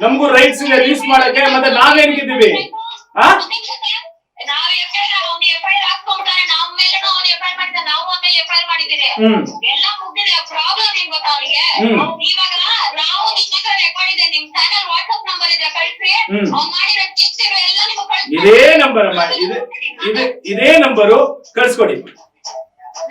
ನಮಗೂ ರೈಟ್ಸ್ ಇದೆ ರಿಲೀಸ್ ಮಾಡಕ್ಕೆ. ಮತ್ತೆ ನಾವೇನಿದ್ದೀವಿ? ನಾವು ಆಮೇಲೆ ಎಫ್ ಐ ಆರ್ ಮಾಡಿದ್ದೀರಿ. ಹ್ಮ್ ಎಲ್ಲ ಮುಗ್ದಿದೆ. ಪ್ರಾಬ್ಲಮ್ ಏನ್ ಗೊತ್ತಾ ಅವ್ನಿಗೆ? ಹ್ಮ್. ಇವಾಗ ನಾವು ನಿಮ್ಮ ಹತ್ರ ರೆಕಾರ್ಡ್ ಇದೆ, ನಿಮ್ ಚಾನಲ್ ವಾಟ್ಸ್ಆಪ್ ನಂಬರ್ ಇದೆ, ಕಳ್ಸಿ. ಹ್ಮ್. ಅವ್ನ್ ಮಾಡಿರೋ ಟಿಪ್ಸ್ ಎಲ್ಲ ನಿಮ್ಗೆ ಕಳ್ಸಿ. ಇದೇ ನಂಬರ್ ಅಮ್ಮ, ಇದೇ ನಂಬರು ಕಳ್ಸ್ಕೊಡಿ.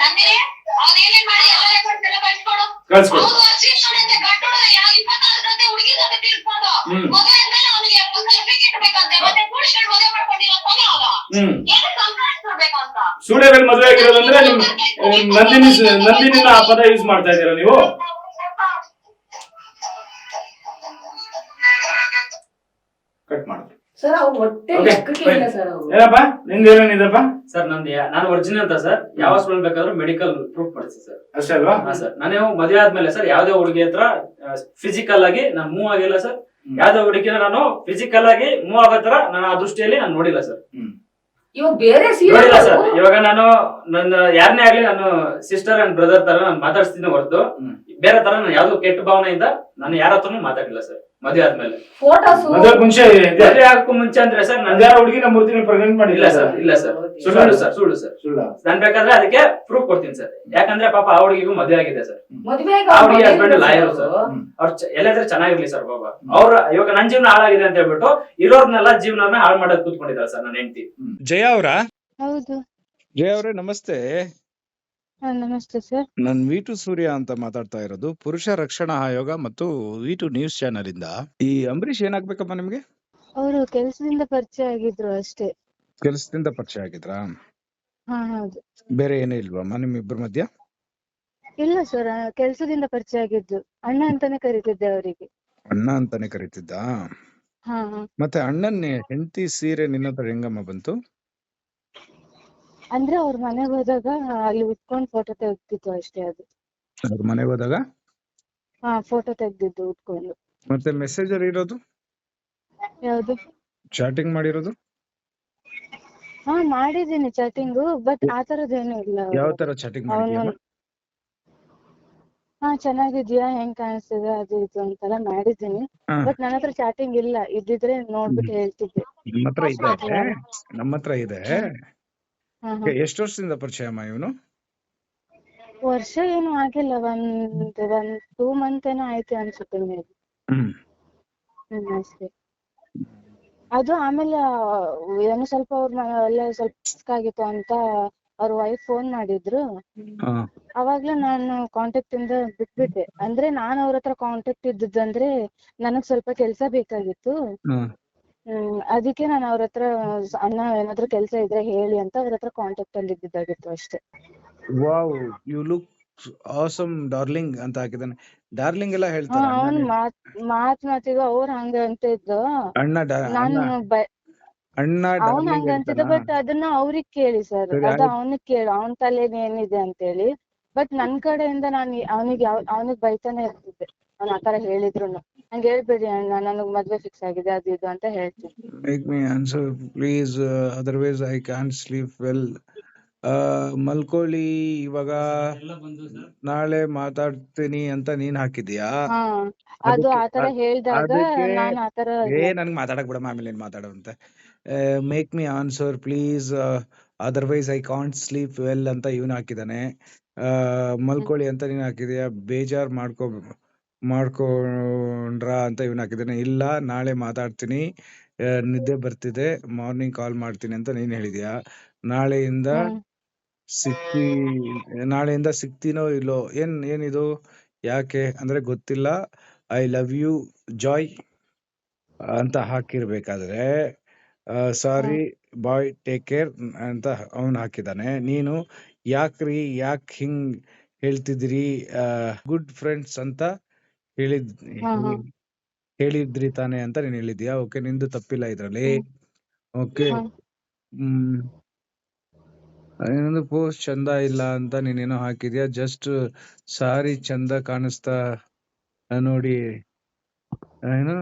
ನಂದಿನಿ, ಅವ್ನ್ ಏನೇನ್ ಮಾಡಿ ಎಲ್ಲ ರೆಕಾರ್ಡ್ಸ್ ಎಲ್ಲ ಕಳ್ಸ್ಕೊಡು. ಕಳ್ಸ್ಕೊಡಿ. ಅವ್ನು ಅರ್ಜಿತ್ ನೋಡಂತೆ ಗಂಟೋಡ ಯಾವ 26 ಜೊತೆ ಹುಡುಗಿ ಜೊತೆ ತಿಳ್ಕೊಂಡು ಹ್ಮ್. ಮದುವೆ ಆದ್ಮೇಲೆ ಅವನಿಗೆ ಸರ್ಟಿಫಿಕೇಟ್ ಬೇಕಂತೆ, ಮತ್ತೆ ಕೂಡಿಸ್ಕೊಂಡು ಮದುವೆ ಮಾಡ್ಕೊಂಡಿರೋ ತಾನೇ ಅವನು. ಹ್ಮ್ ಏನು ಸಂಪಾದಿಸ್ಬೇಕಂತ. ಸೂರ್ಯವೇಲ್ ಮದುವೆ ಆಗಿರೋದಂದ್ರೆ ನಂದಿನಿನ ಆ ಪದ ಯೂಸ್ ಮಾಡ್ತಾ ಇದ್ದೀರಾ ನೀವು? ಕಟ್ ಮಾಡಿ. ಸರ್ ಅವ್ರು ಹೊಟ್ಟೆ Okay, ಲೆಕ್ಕಕ್ಕೆ ಇಲ್ಲ fine. ಸರ್ ಅವ್ರು. ಏನಪ್ಪ ನಿಂದೇನಿದಪ್ಪ? ಸರ್ ನಾನು ಒರಿಜಿನಲ್ ಅಂತ ಸರ್, ಯಾವ ಹಾಸ್ಪಿಟಲ್ ಬೇಕಾದ್ರೂ ಮೆಡಿಕಲ್ ಪ್ರೂಫ್ ಮಾಡಿಸಿ ಸರ್. ಅಷ್ಟೇ ಅಲ್ವಾ? ಹಾ ಸರ್, ನಾನು ಮದುವೆ ಆದ್ಮೇಲೆ ಸರ್ ಯಾವ್ದೇ ಹುಡುಗಿ ಹತ್ರ ಫಿಸಿಕಲ್ ಆಗಿ ನಾನು ಮೂವ್ ಆಗಿಲ್ಲ ಸರ್. ಯಾವ್ದೇ ಹುಡುಗಿನ ನಾನು ಫಿಸಿಕಲ್ ಆಗಿ ಮೂವ್ ಆಗೋ ತರ ನಾನು ಆ ದೃಷ್ಟಿಯಲ್ಲಿ ನಾನು ನೋಡಿಲ್ಲ ಸರ್. ಇವಾಗ ಬೇರೆ ನೋಡಿಲ್ಲ ಸರ್. ಸೀರಿಯಲ್ ಇವಾಗ ನಾನು ನನ್ನ ಯಾರನ್ನೇ ಆಗ್ಲಿ ನಾನು ಸಿಸ್ಟರ್ ಅಂಡ್ ಬ್ರದರ್ ತರ ನಾನು ಮಾತಾಡ್ತೀನಿ ಹೊರತು ಬೇರೆ ತರ ನಾನು ಯಾವ್ದು ಕೆಟ್ಟ ಭಾವನೆಯಿಂದ ನಾನು ಯಾರ ಹತ್ರನೂ ಮಾತಾಡಿಲ್ಲ ಸರ್ ಮದುವೆ ಆದ್ಮೇಲೆ. ಫೋಟೋಸ್ ಮದುವೆ ಮುಂಚೆ ಮದುವೆ ಆಗಕ್ಕೂ ಮುಂಚೆ ಅಂದ್ರೆ ಸರ್ ನಾನು ಯಾರ ಹುಡುಗಿನ ಮೂರ್ತಿನ ಪ್ರೆಗ್ನೆಂಟ್ ಮಾಡಿಲ್ಲ ಇಲ್ಲ ಸರ್, ಇಲ್ಲ ಸರ್, ಸುಳ್ಳು ಸರ್. ಸುಳ್ಳ? ನಾನ್ ಬೇಕಾದ್ರೆ ಅದಕ್ಕೆ ಪ್ರೂಫ್ ಕೊಡ್ತೀನಿ ಸರ್. ಯಾಕಂದ್ರೆ ಪಾಪ ಆ ಹುಡುಗಿಗೂ ಮದುವೆ ಆಗಿದೆ ಸರ್. ಮದುವೆ ಆ ಹುಡುಗಿ ಹಸ್ಬೆಂಡ್ ಲಾಯರ್ ಸರ್. ಅವ್ರ ಎಲ್ಲಾದ್ರೆ ಚೆನ್ನಾಗಿರ್ಲಿ ಸರ್ ಬಾಬಾ. ಅವ್ರ ಇವಾಗ ನನ್ ಜೀವನ ಹಾಳಾಗಿದೆ ಅಂತ ಹೇಳ್ಬಿಟ್ಟು ಇರೋರ್ನೆಲ್ಲ ಜೀವನ ಹಾಳು ಮಾಡೋದ್ ಕೂತ್ಕೊಂಡಿದ್ದಾರೆ ಸರ್ ನನ್ನ ಹೆಂಡತಿ. ಜಯ ಅವರ? ಹೌದು. ಜಯ ಅವರೇ ನಮಸ್ತೆ. ನಮಸ್ತೆ ಸರ್. ನಾನು ವಿ2 ಸೂರ್ಯ ಅಂತ ಮಾತಾಡ್ತಾ ಇರೋದು, ಪುರುಷ ರಕ್ಷಣಾ ಆಯೋಗ ಮತ್ತು ವಿ2 ನ್ಯೂಸ್ ಚಾನೆಲ್ ಇಂದ. ಈ ಅಂಬರೀಷ್ ಏನಾಗ್ಬೇಕಪ್ಪ ನಿಮ್ಗೆ? ಅವರು ಕೆಲಸದಿಂದ ಪರಿಚಯ ಆಗಿದ್ರು ಅಷ್ಟೇ. ಕೆಲಸದಿಂದ ಪರಿಚಯ ಆಗಿದ್ರಾ? ಹಾ ಹೌದು. ಬೇರೆ ಏನೂ ಇಲ್ವಮ್ಮ ನಿಮ್ಮಿಬ್ಬರ ಮಧ್ಯ? ಇಲ್ಲ ಸರ್, ಕೆಲಸದಿಂದ ಪರಿಚಯ ಆಗಿದ್ದು. ಅಣ್ಣ ಅಂತಾನೆ ಕರೀತಿದ್ದೆ ಅವರಿಗೆ. ಅಣ್ಣ ಅಂತಾನೆ ಕರೀತಿದ್ದ? ಹಾ ಹಾ. ಮತ್ತೆ ಅಣ್ಣನ್ ಹೆಂಡತಿ ಸೀರೆ ನಿನ್ನ ಹತ್ರ ಹೆಂಗಮ್ಮ ಬಂತು? ಅಂದ್ರೆ ಅವ್ರ ಮನೆಗೆ ಹೋದಾಗ ಅಲ್ಲಿ ಉಟ್ಕೊಂಡ್ ಫೋಟೋ ತೆಗ್ದಿತ್ತು ಅಷ್ಟೇ ಅದು. ಅವ್ರ ಮನೆಗೆ ಹೋದಾಗ ಹಾ, ಫೋಟೋ ತೆಗ್ದಿದ್ದು ಉಟ್ಕೊಂಡು. ಮತ್ತೆ ಮೆಸೇಜರ್ ಇರೋದು, ಯಾವ್ದು? ಚಾಟಿಂಗ್ ಮಾಡಿರೋದು? ಹಾ ಮಾಡಿದೀನಿ ಚಾಟಿಂಗು, ಬಟ್ ಆ ತರದ್ದೇನು ಇಲ್ಲ. ಯಾವ ತರ ಚಾಟಿಂಗ್ ಮಾಡಿದ್ಯಮ್ಮ? ಹಾ ಚೆನ್ನಾಗಿದ್ಯಾ, ಹೆಂಗ್ ಕಾಣಿಸ್ತಿದೆ, ಅದು ಇದು ಅಂತೆಲ್ಲ ಮಾಡಿದ್ದೀನಿ. ಹಾ. ಬಟ್ ನನ್ನ ಹತ್ರ ಚಾಟಿಂಗ್ ಇಲ್ಲ. ಇದ್ದಿದ್ರೆ ನೋಡ್ಬಿಟ್ಟು ಹೇಳ್ತಿದ್ದೆ. ನಮ್ಮ ಹತ್ರ ಇದೆ. ಹಾ ಹಾ. ಎಷ್ಟು ವರ್ಷದಿಂದ ಪರಿಚಯ ಅಮ್ಮ ಇವನು? ವರ್ಷ ಏನು ಆಗಿಲ್ಲ, ಒಂದ್ 2 ಮಂತ್ ಏನೋ ಆಯ್ತು ಅನ್ಸುತ್ತೆ ಮೇಲೆ. ಅಷ್ಟೇ. ಅದು ಆಮೇಲೆ ಏನೋ ಸ್ವಲ್ಪ ಎಲ್ಲ ಸ್ವಲ್ಪ ರಿಸ್ಕ್ ಆಗಿತ್ತು ಅಂತ ಅವ್ರ ವೈಫ್ ಫೋನ್ ಮಾಡಿದ್ರು. ಅವಾಗ್ಲೇ ನಾನು ಕಾಂಟ್ಯಾಕ್ಟ್ ಇಂದ ಬಿಟ್ಬಿಟ್ಟೆ. ಅಂದ್ರೆ ನಾನ್ ಅವ್ರ ಹತ್ರ ಕಾಂಟ್ಯಾಕ್ಟ್ ಇದ್ದಿದ್ದಂದ್ರೆ ನನಗ್ ಸ್ವಲ್ಪ ಕೆಲ್ಸ ಬೇಕಾಗಿತ್ತು. ಅದಕ್ಕೆ ನಾನು ಅವ್ರ ಹತ್ರ ಅಣ್ಣ ಏನಾದ್ರು ಕೆಲ್ಸ ಇದ್ರೆ ಹೇಳಿ ಅಂತ ಅವ್ರ ಹತ್ರ ಕಾಂಟ್ಯಾಕ್ಟ್ ಅಲ್ಲಿ ಇದ್ದಿದ್ದಾಗಿತ್ತು ಅಷ್ಟೇ. Wow, you look awesome darling ಅಂತ ಹಾಕಿದಾನೆ. ಡಾರ್ಲಿಂಗ್ ಎಲ್ಲ ಹೇಳ್ತಾರೆ ಅವ್ನ್ ಮಾತಿಗೂ ಅವ್ರ ಹಂಗ ಅಂತಿದ್ದು, ಅಣ್ಣ ನಾನು ಅಣ್ಣ ಅವ್ನ್ ಹಂಗ ಅಂತಿದ್ದ. ಬಟ್ ಅದನ್ನ ಅವ್ರಿಗ್ ಕೇಳಿ ಸರ್, ಅದು ಅವನಿಗ್ ಕೇಳಿ ಅವ್ನ ತಲೆಯಲ್ಲಿ ಏನಿದೆ ಅಂತೇಳಿ. ಬಟ್ ನನ್ ಕಡೆಯಿಂದ ನಾನು ಅವನಿಗೆ ಬೈತಾನೆ ಇರ್ತಿದ್ದೆ, ಅವ್ನ ಆತರ ಹೇಳಿದ್ರುನು. ಹಂಗ ಹೇಳ್ಬೇಡಿ ಅಣ್ಣ, ನನಗ್ ಮದ್ವೆ ಫಿಕ್ಸ್ ಆಗಿದೆ ಅದು ಇದು ಅಂತ ಹೇಳ್ತೀನಿ. Make me answer please, otherwise I can sleep well. ಮಲ್ಕೊಳ್ಳಿ, ಇವಾಗ ನಾಳೆ ಮಾತಾಡ್ತೀನಿ ಅಂತ ನೀನ್ ಹಾಕಿದ್ಯಾ? ಅದು ಆತರ ಹೇಳ್ದಾಗ ನಾನ್ ಆತರ ನನ್ಗೆ ಮಾತಾಡಕ್ ಬಿಡಮ್ಮ, ಆಮೇಲೆ ಏನ್ ಮಾತಾಡುವಂತೆ. Make me answer please, otherwise I can't sleep well ಅಂತ ಇವನ್ ಹಾಕಿದಾನೆ. ಮಲ್ಕೊಳ್ಳಿ ಅಂತ ನೀನ್ ಹಾಕಿದ್ಯಾ? ಬೇಜಾರ್ ಮಾಡ್ಕೊಂಡ್ರ ಅಂತ ಇವನ್ ಹಾಕಿದಾನೆ. ಇಲ್ಲ, ನಾಳೆ ಮಾತಾಡ್ತೀನಿ, ನಿದ್ದೆ ಬರ್ತಿದೆ, ಮಾರ್ನಿಂಗ್ ಕಾಲ್ ಮಾಡ್ತೀನಿ ಅಂತ ನೀನ್ ಹೇಳಿದ್ಯಾ? ನಾಳೆಯಿಂದ ಸಿಗ್ತೀನೋ ಇಲ್ಲೋ? ಏನಿದು? ಯಾಕೆ ಅಂದ್ರೆ ಗೊತ್ತಿಲ್ಲ, ಐ ಲವ್ ಯು ಜಾಯ್ ಅಂತ ಹಾಕಿರ್ಬೇಕಾದ್ರೆ ಸಾರಿ ಬಾಯ್ ಟೇಕ್ ಕೇರ್ ಅಂತ ಅವನು ಹಾಕಿದಾನೆ. ನೀನು ಯಾಕ್ ಹಿಂಗ್ ಹೇಳ್ತಿದ್ರಿ, ಗುಡ್ ಫ್ರೆಂಡ್ಸ್ ಅಂತ ಹೇಳಿದ್ರಿ ತಾನೆ ಅಂತ ನೀನ್ ಹೇಳಿದ್ಯಾ? ಓಕೆ, ನಿಂದು ತಪ್ಪಿಲ್ಲ ಇದ್ರಲ್ಲಿ. ಓಕೆ, ಇನ್ನೊಂದು ಪೋಸ್ಟ್ ಚಂದ ಇಲ್ಲ ಅಂತ ನೀನೇನೋ ಹಾಕಿದ್ಯಾ. ಜಸ್ಟ್ ಸಾರಿ, ಚಂದ ಕಾಣಿಸ್ತಾ ನೋಡಿ, ಏನು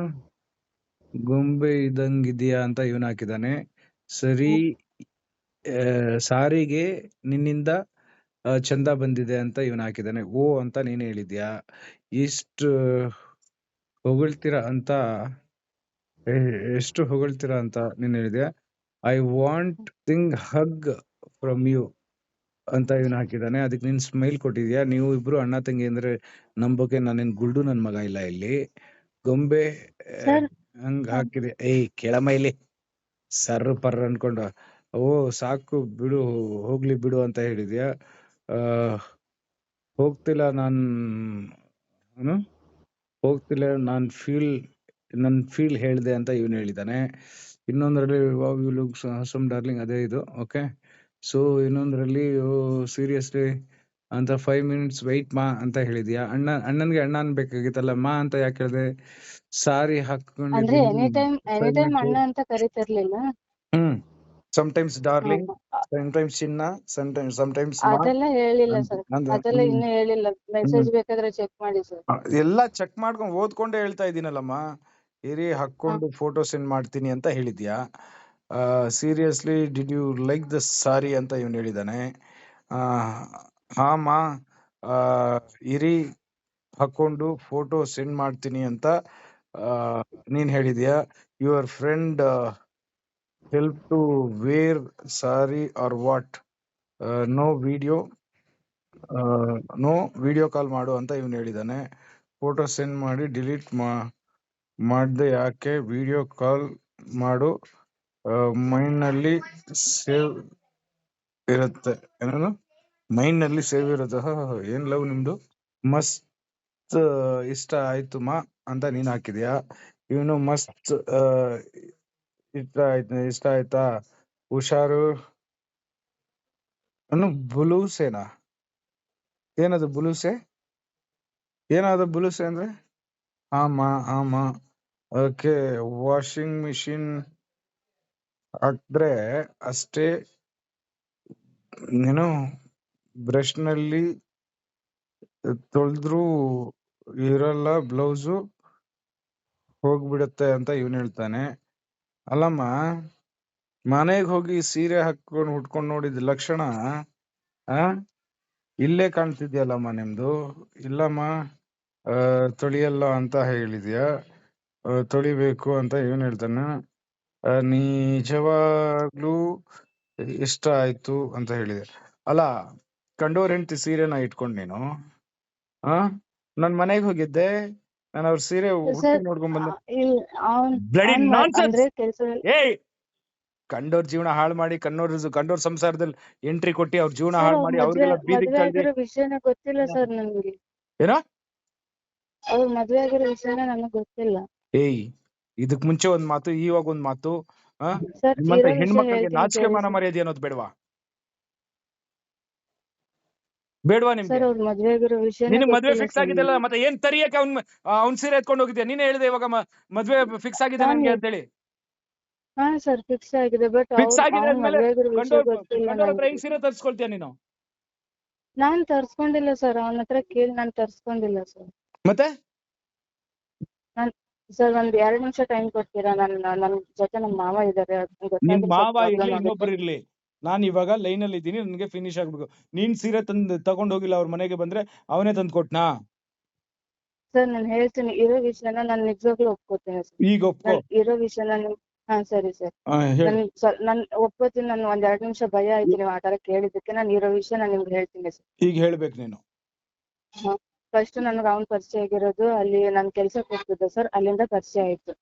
ಗೊಂಬೆ ಇದ್ದಂಗಿದ್ಯಾ ಅಂತ ಇವನ್ ಹಾಕಿದಾನೆ. ಸಾರಿಗೆ ನಿನ್ನಿಂದ ಚಂದ ಬಂದಿದೆ ಅಂತ ಇವನ್ ಹಾಕಿದಾನೆ. ಓ ಅಂತ ನೀನ್ ಹೇಳಿದ್ಯಾ? ಎಷ್ಟು ಹೊಗಳ್ತೀರಾ ಅಂತ ನೀನ್ ಹೇಳಿದ್ಯಾ? I want hug from you ಅಂತ ಇವನು ಹಾಕಿದಾನೆ. ಅದಕ್ಕೆ ನೀನ್ ಸ್ಮೈಲ್ ಕೊಟ್ಟಿದ್ಯಾ. ನೀವು ಇಬ್ರು ಅಣ್ಣ ತಂಗಿ ಅಂದ್ರೆ ನಂಬೋಕೆ ನಾನೇನ್ ಗುಲ್ಡು ನನ್ ಮಗ ಇಲ್ಲ ಇಲ್ಲಿ. ಗೊಂಬೆ ಸರ್ ಹಂಗ ಹಾಕಿದೆ. ಏಯ್ ಕೇಳಮ್ಮ ಇಲ್ಲಿ ಸರ್ರ ಪರ್ರ ಅನ್ಕೊಂಡ. ಓ ಸಾಕು ಬಿಡು, ಹೋಗ್ಲಿ ಬಿಡು ಅಂತ ಹೇಳಿದ್ಯಾ. ಆ ಹೋಗ್ತಿಲ್ಲ ಹೋಗ್ತಿಲ್ಲ ನನ್ ಫೀಲ್ ಹೇಳ್ದೆ ಅಂತ ಇವನು ಹೇಳಿದಾನೆ. ಇನ್ನೊಂದ್ರಲ್ಲಿ wow you look some darling, ಅದೇ ಇದು. ಓಕೆ, ಸೊ ಇನ್ನೊಂದ್ರಲ್ಲಿ ಸೀರಿಯಸ್ಲಿ ಅಂತ 5 minutes ವೆಯ್ಟ್ ಮಾ ಅಂತ ಹೇಳಿದ್ಯಾ. ಅಣ್ಣನ್ಗೆ ಅಣ್ಣ ಅನ್ಬೇಕಾಗಿತ್ತಲ್ಲ, ಮಾ ಅಂತ ಯಾಕೆ ಹೇಳಿದೆ. ಸಾರಿ ಅಂದ್ರೆ ಹಾಕೊಂಡಿದ್ದೀನಿ ಎನಿ 5 ಟೈಮ್ minutes. ಅಣ್ಣ ಅಂತ ಕರಿತಿರ್ಲಿಲ್ಲ. ಸಮಟೈಮ್ಸ್ ಡಾರ್ಲಿಂಗ್, ಹಾ, ಸಮಟೈಮ್ಸ್ ಚಿನ್ನ, ಸಮಟೈಮ್ಸ್ ಮಾ ಅದೆಲ್ಲ ಹೇಳಿಲ್ಲ ಅಂತ ಸರ್, ಅಂದ. ಅದೆಲ್ಲ ಇನ್ನೂ ಹೇಳಿಲ್ಲ. ಮೆಸೇಜ್ ಬೇಕಾದ್ರೆ ಚೆಕ್ ಮಾಡಿ ಸರ್. ಎಲ್ಲ ಚೆಕ್ ಮಾಡ್ಕೊಂಡು ಓದ್ಕೊಂಡೇ ಹೇಳ್ತಾ ಇದ್ದೀನಲ್ಲಮ್ಮ. ಇರಿ ಹಾಕೊಂಡು ಫೋಟೋ ಸೆಂಡ್ ಮಾಡ್ತೀನಿ ಅಂತ ಹೇಳಿದ್ಯಾ. Seriously did you like the sari ಅಂತ ಇವನು ಹೇಳಿದಾನೆ. ಹಾಮ ಇರಿ ಹಾಕೊಂಡು ಫೋಟೋ ಸೆಂಡ್ ಮಾಡ್ತೀನಿ ಅಂತ ನೀನ್ ಹೇಳಿದ್ಯಾ. Your friend help to wear sari or what. No video call ಮಾಡು ಅಂತ ಇವನು ಹೇಳಿದಾನೆ. ಫೋಟೋ ಸೆಂಡ್ ಮಾಡಿ ಡಿಲೀಟ್ ಮಾಡ್ದೆ ಯಾಕೆ. ವಿಡಿಯೋ ಕಾಲ್ ಮಾಡು, ಮೈಂಡ್ನಲ್ಲಿ ಸೇವ್ ಇರುತ್ತೆ. ಏನೇನು ಮೈಂಡ್ನಲ್ಲಿ ಸೇವ್ ಇರುತ್ತೆ. ಏನ್ ಲವ್ ನಿಮ್ದು. ಮಸ್ತ್ ಇಷ್ಟ ಆಯ್ತು ಮಾ ಅಂತ ನೀನ್ ಹಾಕಿದ್ಯಾ. ಇವನು ಮಸ್ತ್ ಇಷ್ಟ ಆಯ್ತಾ, ಹುಷಾರು. ಬುಲೂಸೆನಾ, ಏನದು ಬುಲೂಸೆ, ಏನಾದ್ರು ಬುಲೂಸೆ ಅಂದ್ರೆ. ಆಮ ಓಕೆ, ವಾಷಿಂಗ್ ಮಿಷಿನ್ ಹಾಕ್ದ್ರೆ ಅಷ್ಟೇ, ನೀನು ಬ್ರಷ್ ನಲ್ಲಿ ತೊಳೆದ್ರೂ ಇರಲ್ಲ, ಬ್ಲೌಸು ಹೋಗ್ಬಿಡುತ್ತೆ ಅಂತ ಇವನು ಹೇಳ್ತಾನೆ. ಅಲ್ಲಮ್ಮ, ಮನೆಗೆ ಹೋಗಿ ಸೀರೆ ಹಾಕೊಂಡು ಉಟ್ಕೊಂಡು ನೋಡಿದ ಲಕ್ಷಣ ಇಲ್ಲೇ ಕಾಣ್ತಿದ್ಯಲ್ಲಮ್ಮ ನಿಮ್ದು. ಇಲ್ಲಮ್ಮ ತೊಳಿಯಲ್ಲ ಅಂತ ಹೇಳಿದ್ಯಾ. ತೊಳಿಬೇಕು ಅಂತ ಇವನು ಹೇಳ್ತಾನೆ. ನಿಜವಾಗ್ಲೂ ಇಷ್ಟ ಆಯ್ತು ಅಂತ ಹೇಳಿದೆ. ಅಲ್ಲ, ಕಂಡೋರ್ ಹೆಂಡತಿ ಸೀರೆನ ಇಟ್ಕೊಂಡ್ ನೀನು ನನ್ ಮನೆಗೆ ಹೋಗಿದ್ದೆ, ನಾನು ಅವ್ರ ಸೀರೆ ಹುಟ್ಟಿ ನೋಡ್ಕೊಂಡ್ ಬಂದೆ. Bloody nonsense. ಅಂದ್ರೆ ಕೆಲ್ಸದಲ್ಲಿ ಏಯ್, ಕಂಡೋರ್ ಜೀವನ ಹಾಳು ಮಾಡಿ, ಕಂಡೋರ್ ಸಂಸಾರದಲ್ಲಿ ಎಂಟ್ರಿ ಕೊಟ್ಟಿ ಅವ್ರ ಜೀವನ ಹಾಳು ಮಾಡಿ ಅವ್ರಿಗೆಲ್ಲ ಬೀದಿಗೆ ಮದ್ವೆ ತಳ್ಳಿ. ಆಗಿರೋ ವಿಷಯನೇ ಗೊತ್ತಿಲ್ಲ ಸರ್ ನನ್ಗೆ. ಏನೋ ಅವ್ರು ಮದ್ವೆ ಆಗಿರೋ ವಿಷಯನೇ ನನಗ್ ಗೊತ್ತಿಲ್ಲ ಏಯ್, ಇದಕ್ ಮುಂಚೆ ಒಂದ್ ಮಾತು, ಇವಾಗ ಒಂದ್ ಮಾತು. ಸರ್. ನಿಮ್ಮಂತ ಇರೋ ವಿಷಯ ಹೆಣ್ಮಕ್ಳಿಗೆ ಹೇಳ್ತೀನಿ ನಾಚಿಕೆ ಮಾನ ಕೇಳಿ ಮರ್ಯಾದೆ ಅನ್ನೋದು ಬೇಡವಾ ನಿಮ್ಗೆ. ಸರ್. ಅವ್ರು ಮದ್ವೆ ಆಗಿರೋ ವಿಷಯನೇ ನಿನಗ್ ಮದ್ವೆ ಗೊತ್ತಿಲ್ಲ ಫಿಕ್ಸ್ ಸರ್ ಆಗಿದೆಲ್ಲ, ನನ್ಗೆ. ಮತ್ತೆ ಏನ್ ತರಿಯಕ್ಕೆ ಅವ್ನ್ ಸೀರೆ ಎತ್ಕೊಂಡು ಹೋಗಿದ್ಯಾ. ನೀನೇ ಹೇಳಿದೆ ಇವಾಗ ಮದ್ವೆ ಫಿಕ್ಸ್ ಆಗಿದೆ ನನ್ಗೆ ಅಂತ ಹೇಳಿ. ಹಾ ಸರ್, ಫಿಕ್ಸ್ ಆಗಿದೆ. ಬಟ್ ಫಿಕ್ಸ್ ಆಗಿದೆ ಅವ್ನ್ ಅಂದ್ಮೇಲೆ ಮದ್ವೆ ಆಗಿರೋ ವಿಷಯ ಗೊತ್ತಿಲ್ಲ ಕಂಡೋರ್ ಹತ್ರ ನನ್ಗೆ. ಹೆಂಗ್ ಸೀರೆ ತರ್ಸ್ಕೊಳ್ತೀಯ ನೀನು. ನಾನ್ ತರ್ಸ್ಕೊಂಡಿಲ್ಲ ಸರ್, ಅವನ ಹತ್ರ ಕೇಳಿ ನಾನ್ ತರ್ಸ್ಕೊಂಡಿಲ್ಲ ಸರ್. ಮತ್ತೆ ಸರ್, ಒಂದ್ 2 ನಿಮಿಷ ಟೈಮ್ ಕೊಡ್ತೀರಾ? ನನ್ ಜೊತೆ ನಮ್ ಮಾವ ಇದಾರೆ, ನಿಮ್ ಗೊತ್ತಾದ್ರೆ ಸ್ವಲ್ಪ ಮಾವ ಪ್ರಾಬ್ಲಮ್ ಇರ್ಲಿ, ಆಗುತ್ತೆ. ಇನ್ನೊಬ್ರು ಇರ್ಲಿ, ನಾನ್ ಇವಾಗ ಲೈನ್ ಅಲ್ಲಿ ಇದ್ದೀನಿ, ನನ್ಗೆ ಫಿನಿಶ್ ಆಗ್ಬೇಕು. ನೀನ್ ಸೀರೆ ತಗೊಂಡ್ ಹೋಗಿಲ್ಲ, ಅವ್ರ ಮನೆಗೆ ಬಂದ್ರೆ ಅವನೇ ತಂದ್ ಕೊಟ್ನಾ. ಸರ್, ನಾನು ಹೇಳ್ತೀನಿ ಇರೋ ವಿಷಯನ ನಾನು ನಿಜವಾಗ್ಲೂ ಒಪ್ಕೋತೀನಿ ಸರ್. ಈಗ ಒಪ್ಕೋ. ನಾನು ಇರೋ ವಿಷಯನ ಹಾ ಸರಿ ಸರ್. ಹೇಳು. ನಾನು ಒಪ್ಕೋತೀನಿ. ನಾನು ಒಂದ್ 2 ನಿಮಿಷ ಭಯ ಆಯ್ತು ನೀವು ಆ ತರ ಕೇಳಿದ್ದಕ್ಕೆ. ನಾನು ಇರೋ ವಿಷಯ ನಾನು ನಿಮ್ಗೆ ಹೇಳ್ತೀನಿ ಸರ್. ಈಗ ಹೇಳ್ಬೇಕು ನೀನು. ಫಸ್ಟ್ ನನ್ಗೆ ಅವ್ನ್ ಪರಿಚಯ ಆಗಿರೋದು ಅಲ್ಲಿ ನಾನು ಕೆಲ್ಸಕ್ಕೆ ಹೋಗ್ತಿದ್ದೆ ಸರ್, ಅಲ್ಲಿಂದ ಪರಿಚಯ ಆಯ್ತು.